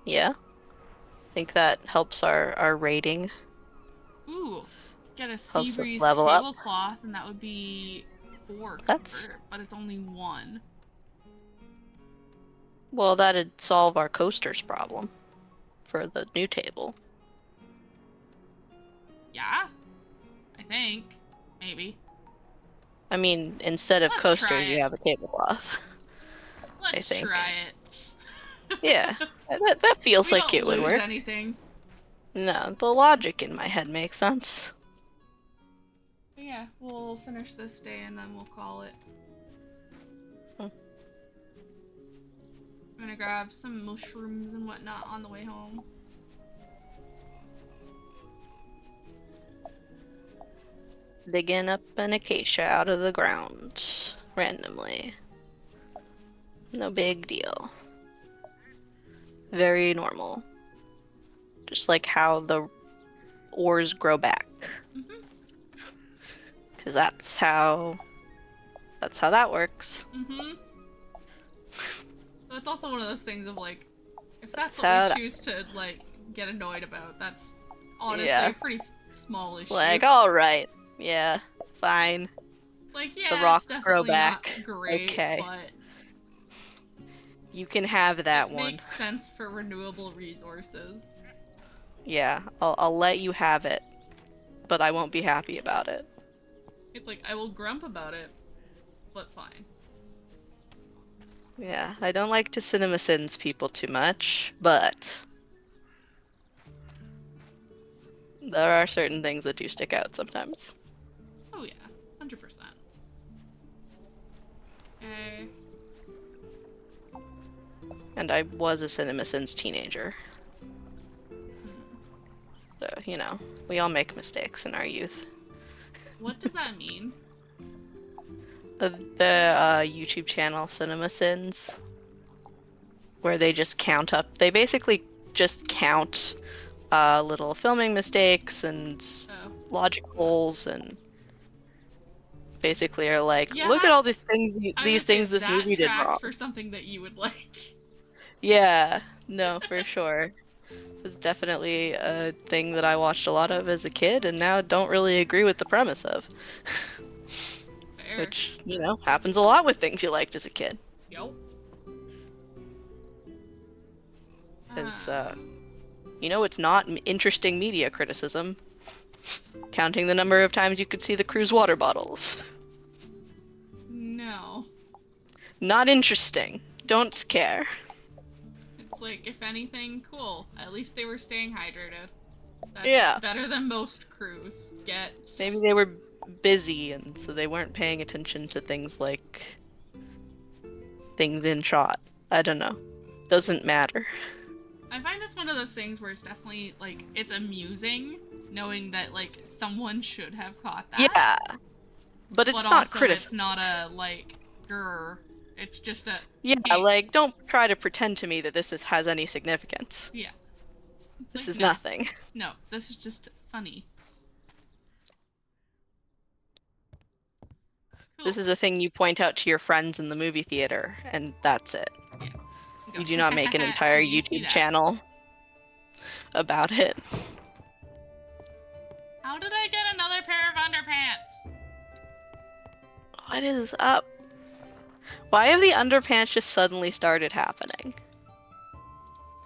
Yeah. I think that helps our rating. Ooh. Get a sea Helps us breeze level up. tablecloth, and that would be 4 comfort, That's- but it's only 1. Well, that'd solve our coasters problem for the new table. Yeah? I think. Maybe. I mean, instead of Let's coasters, try you it. have a tablecloth. Let's think. try it. Yeah, that feels We like don't it would lose work. anything. No, the logic in my head makes sense. But yeah, we'll finish this day and then we'll call it. Hmm. I'm gonna grab some mushrooms and whatnot on the way home. Digging up an acacia out of the ground randomly. No big deal. Very normal. Just like how the ores grow back. Mm-hmm. Because that's how that works. Mm-hmm. So it's also one of those things of like, if that's That's what we choose to like get annoyed about, that's honestly Yeah. a pretty small issue. Like, alright. Yeah, fine. Like, yeah, the rocks it's grow definitely back. not great, Okay. but You can have that it one. makes sense for renewable resources. Yeah, I'll let you have it. But I won't be happy about it. It's like, I will grump about it, but fine. Yeah, I don't like to CinemaSins people too much, but there are certain things that do stick out sometimes. Oh yeah, 100%. Okay. And I was a CinemaSins teenager. So, you know, we all make mistakes in our youth. What does that mean? The YouTube channel CinemaSins, where they just count up. They basically just count little filming mistakes and logic holes, and basically are like, Yeah, look at all the things I these would say things this that movie did tracks wrong. for something that you would like. Yeah, no, for sure. It's definitely a thing that I watched a lot of as a kid, and now don't really agree with the premise of. Fair. Which, you know, happens a lot with things you liked as a kid. Yep. Because, you know, it's not interesting media criticism. Counting the number of times you could see the cruise water bottles. No. Not interesting. Don't care. It's like, if anything, cool. At least they were staying hydrated. That's better than most crews get. Maybe they were busy and so they weren't paying attention to things like things in shot. I don't know. Doesn't matter. I find it's one of those things where it's definitely, like, it's amusing knowing that, like, someone should have caught that. Yeah. But it's not criticism. It's not a, like, grr. It's just a... Yeah, hey. Like, don't try to pretend to me that this has any significance. Yeah. This is nothing. No, this is just funny. Cool. This is a thing you point out to your friends in the movie theater, and that's it. Yeah. You do not make an entire YouTube channel about it. How did I get another pair of underpants? What is up? Why have the underpants just suddenly started happening?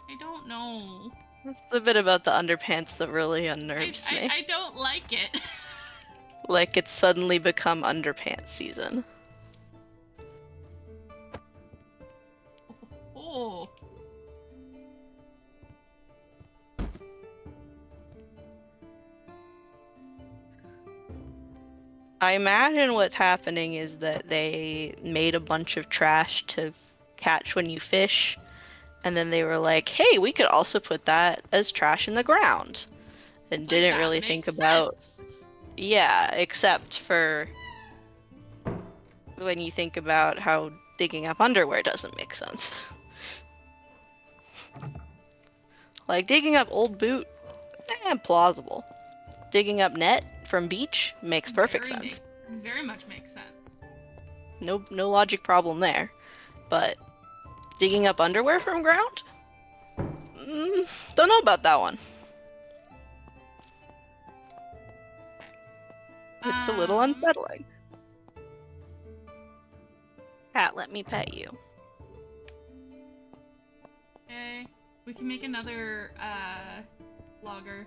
I don't know. That's the bit about the underpants that really unnerves me. I don't like it. Like it's suddenly become underpants season. Oh. I imagine what's happening is that they made a bunch of trash to catch when you fish, and then they were like, hey, we could also put that as trash in the ground. And didn't really think about... Yeah, except for when you think about how digging up underwear doesn't make sense. Like, digging up old boot, plausible. Digging up net from beach makes perfect sense. Very much makes sense. No logic problem there. But digging up underwear from ground? Don't know about that one. It's a little unsettling. Cat, let me pet you. Okay. We can make another, logger.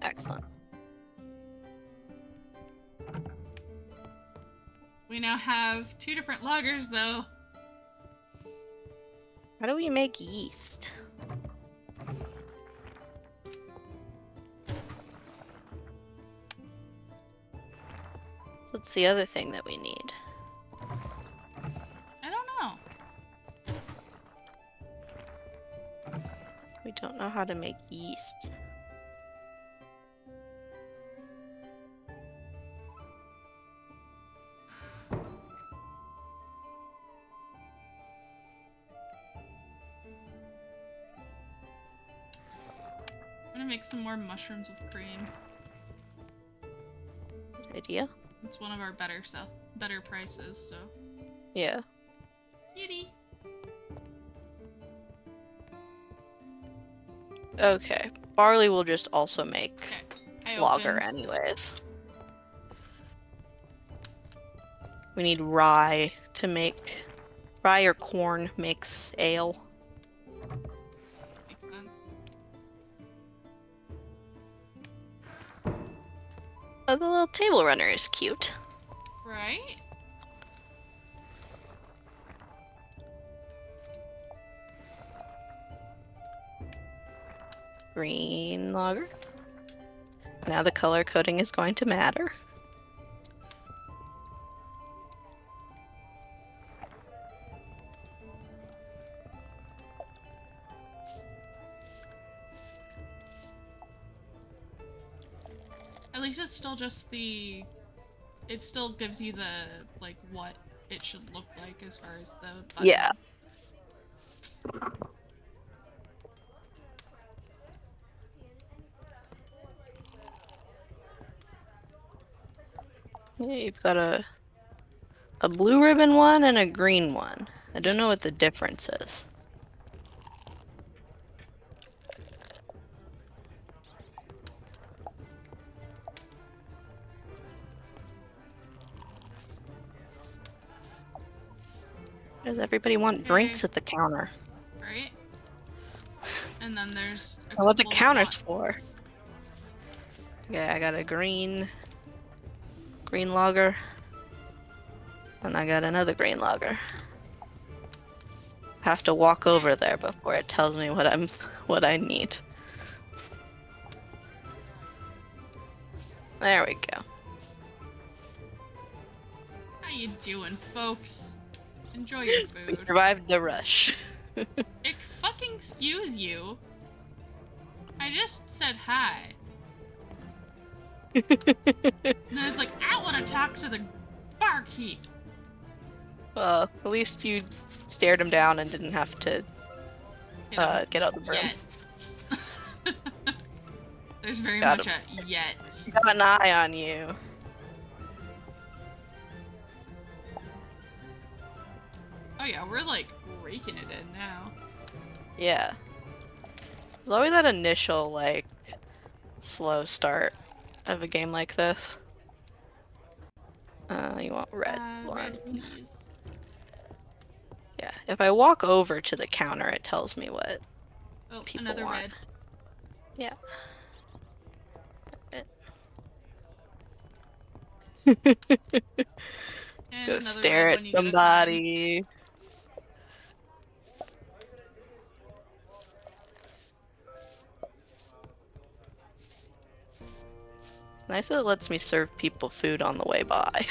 Excellent. We now have 2 different loggers, though. How do we make yeast? What's the other thing that we need? I don't know. We don't know how to make yeast. I'm gonna make some more mushrooms with cream. Good idea. It's one of our better prices, so. Yeah. Kitty. Okay. Barley will just also make lager anyways. We need rye to make... Rye or corn makes ale. Makes sense. Oh, the little table runner is cute. Right? Green lager. Now the color coding is going to matter. At least it's still just the... It still gives you the, like, what it should look like as far as the button. Yeah. Yeah, you've got a blue ribbon one and a green one. I don't know what the difference is. Does everybody want drinks at the counter? Right? And then there's a What the couple that counter's want- for. Yeah, I got a green lager. And I got another green lager. Have to walk over there before it tells me what I need. There we go. How you doing, folks? Enjoy your We food. survived the rush. Fucking excuse you. I just said hi. And then it's like, I want to talk to the barkeep. Well, at least you stared him down and didn't have to get out the broom. Yet. There's very Got much a yet. Got an eye on you. Oh yeah, we're like raking it in now. Yeah. There's always that initial, like, slow start of a game like this. You want red one. Red, please. Yeah, if I walk over to the counter, it tells me what people another want. red. Yeah. And Go another stare red at when you get a time. somebody. It's nice that it lets me serve people food on the way by.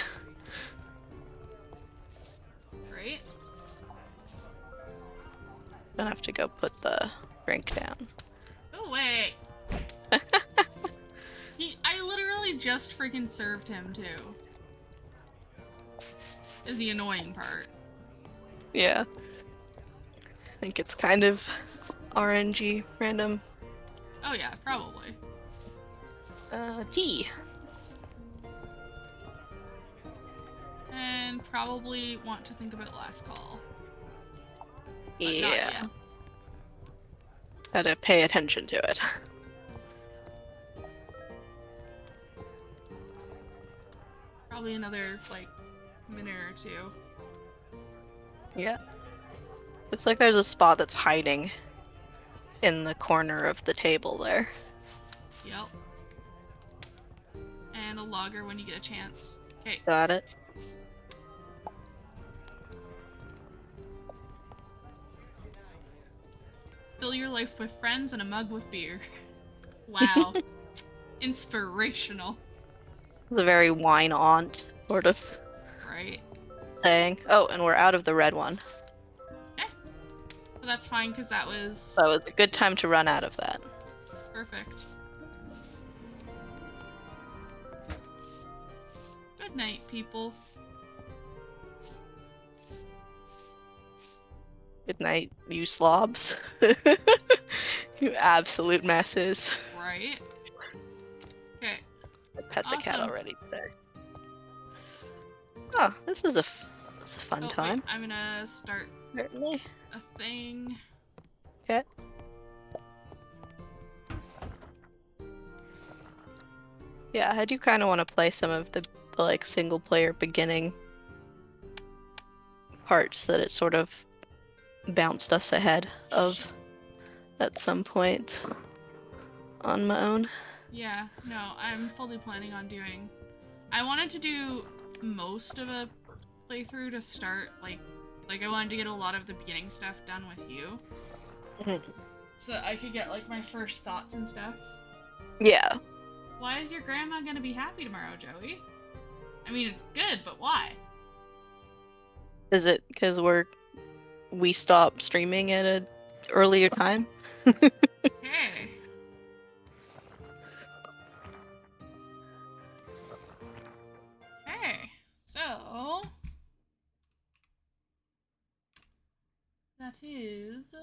Right? Don't have to go put the drink down. Oh wait. I literally just freaking served him too. Is the annoying part. Yeah. I think it's kind of RNG, random. Oh yeah, probably. Tea. And probably want to think about last call. But Yeah. not yet. Gotta pay attention to it. Probably another, like, minute or two. Yeah. It's like there's a spot that's hiding in the corner of the table there. Yep. And a logger when you get a chance. Okay. Got it. Fill your life with friends and a mug with beer. Wow. Inspirational. The very wine aunt sort of Right? thing. Oh, and we're out of the red one. But that's fine, because that was... That was a good time to run out of that. perfect. Good night, people. Good night, you slobs. You absolute messes. Right? Okay. I pet the cat Awesome. already today. Oh, this is a fun time. Wait, I'm gonna start Certainly. a thing. Okay. Yeah, I do kind of want to play some of the like single player beginning parts that it sort of bounced us ahead of at some point on my own. Yeah, no, I'm fully planning on doing... I wanted to do most of a playthrough to start, like I wanted to get a lot of the beginning stuff done with you. So that I could get, like, my first thoughts and stuff. Yeah. Why is your grandma gonna be happy tomorrow, Joey? I mean, it's good, but why? Is it because we stopped streaming at an earlier time? Hey. Okay, so... that is...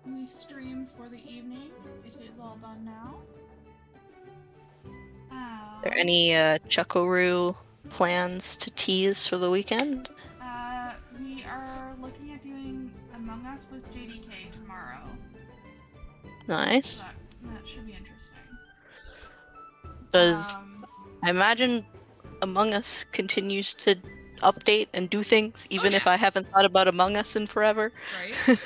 we stream for the evening. It is all done now. Are there any Chuckaroo plans to tease for the weekend? We are looking at doing Among Us with JDK tomorrow. Nice. So that should be interesting. Does I imagine Among Us continues to update and do things, even if I haven't thought about Among Us in forever. Right?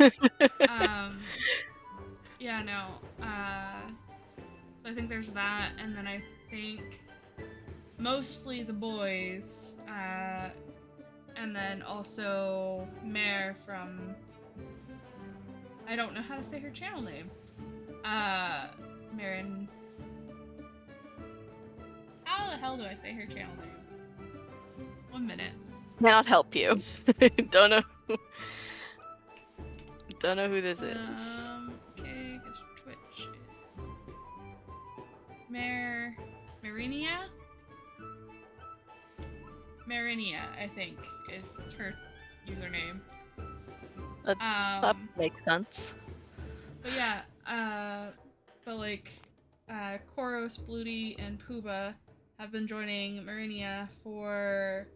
Yeah, no. So I think there's that, and then I think mostly the boys, and then also Mare from, I don't know how to say her channel name. Marin. How the hell do I say her channel name? 1 minute. Cannot help you. Don't know. Don't know who this is. Okay, guess Twitch. Marinia? Marinia, I think, is her username. That makes sense. But yeah, but like, Koros, Bloody, and Pooba have been joining Marinia for,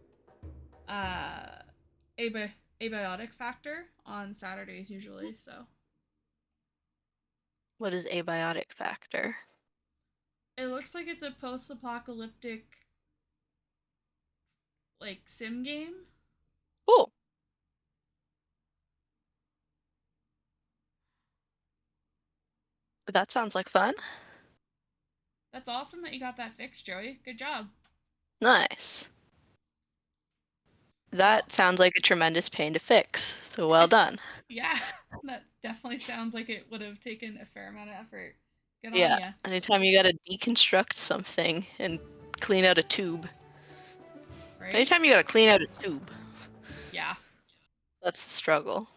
abiotic factor on Saturdays usually, so. What is abiotic factor? It looks like it's a post-apocalyptic, like, sim game. Cool. That sounds like fun. That's awesome that you got that fixed, Joey. Good job. Nice. That sounds like a tremendous pain to fix, so well done. Yeah, that definitely sounds like it would have taken a fair amount of effort. Good Yeah, on ya. anytime you gotta deconstruct something and clean out a tube. Right? Anytime you gotta clean out a tube. Yeah. That's the struggle.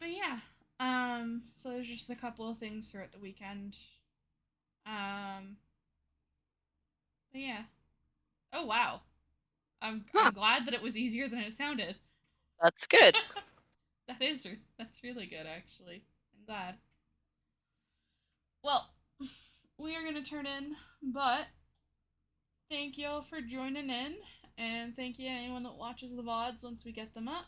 But yeah, so there's just a couple of things throughout the weekend. But yeah. Oh wow. I'm glad that it was easier than it sounded. That's good. That's really good actually. I'm glad. Well, we are gonna turn in, but thank y'all for joining in, and thank you to anyone that watches the VODs once we get them up.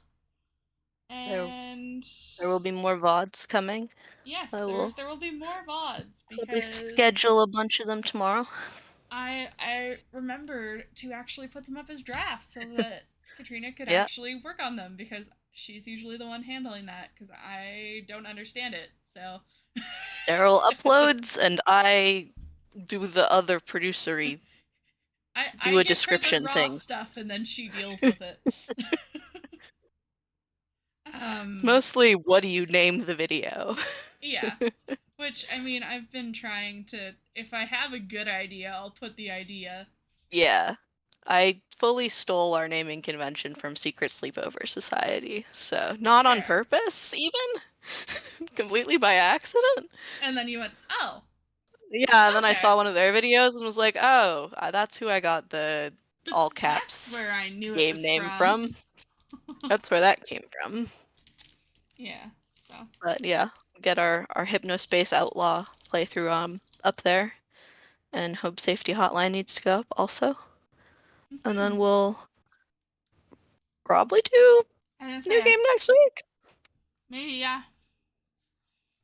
And there will be more VODs coming. yes, I there will be more VODs probably because schedule a bunch of them tomorrow. I remembered to actually put them up as drafts so that Katrina could Yeah. actually work on them, because she's usually the one handling that because I don't understand it. So Darhyl uploads and I do the other producery I do a give her the description raw things. stuff and then she deals with it. Mostly, what do you name the video? Yeah. Which, I mean, I've been trying to, if I have a good idea, I'll put the idea. Yeah. I fully stole our naming convention from Secret Sleepover Society, so not on Fair. purpose, even. Completely by accident. And then you went, oh. Yeah, and then I Okay. saw one of their videos and was like, oh, that's who I got the all That's caps where I knew it game was name from. That's where that came from. Yeah, so. But yeah, get our Hypnospace Outlaw playthrough up there. And Home Safety Hotline needs to go up also. And then we'll probably do new game next week. Maybe, yeah.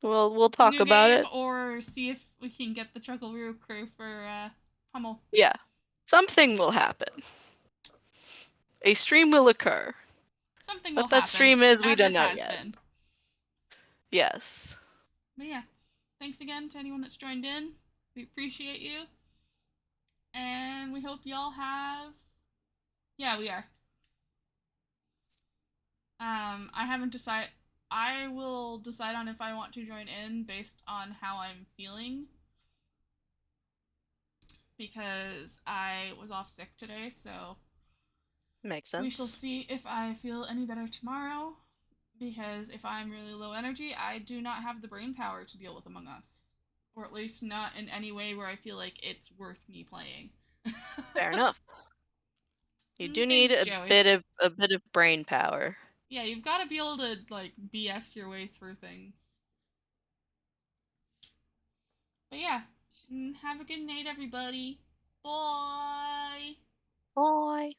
We'll talk new about game, it. or see if we can get the Chuckle crew for Pummel. Yeah. Something will happen. A stream will occur. Something will What that happen. stream is, we as don't it know has yet. been. Yes. But yeah, thanks again to anyone that's joined in. We appreciate you. And we hope y'all have. Yeah, we are. I haven't decided. I will decide on if I want to join in based on how I'm feeling. Because I was off sick today, so. Makes sense. We shall see if I feel any better tomorrow. Because if I'm really low energy, I do not have the brain power to deal with Among Us. Or at least not in any way where I feel like it's worth me playing. Fair enough. You do need Thanks, a bit of brain power. Yeah, you've got to be able to like BS your way through things. But yeah, have a good night, everybody. Bye. Bye.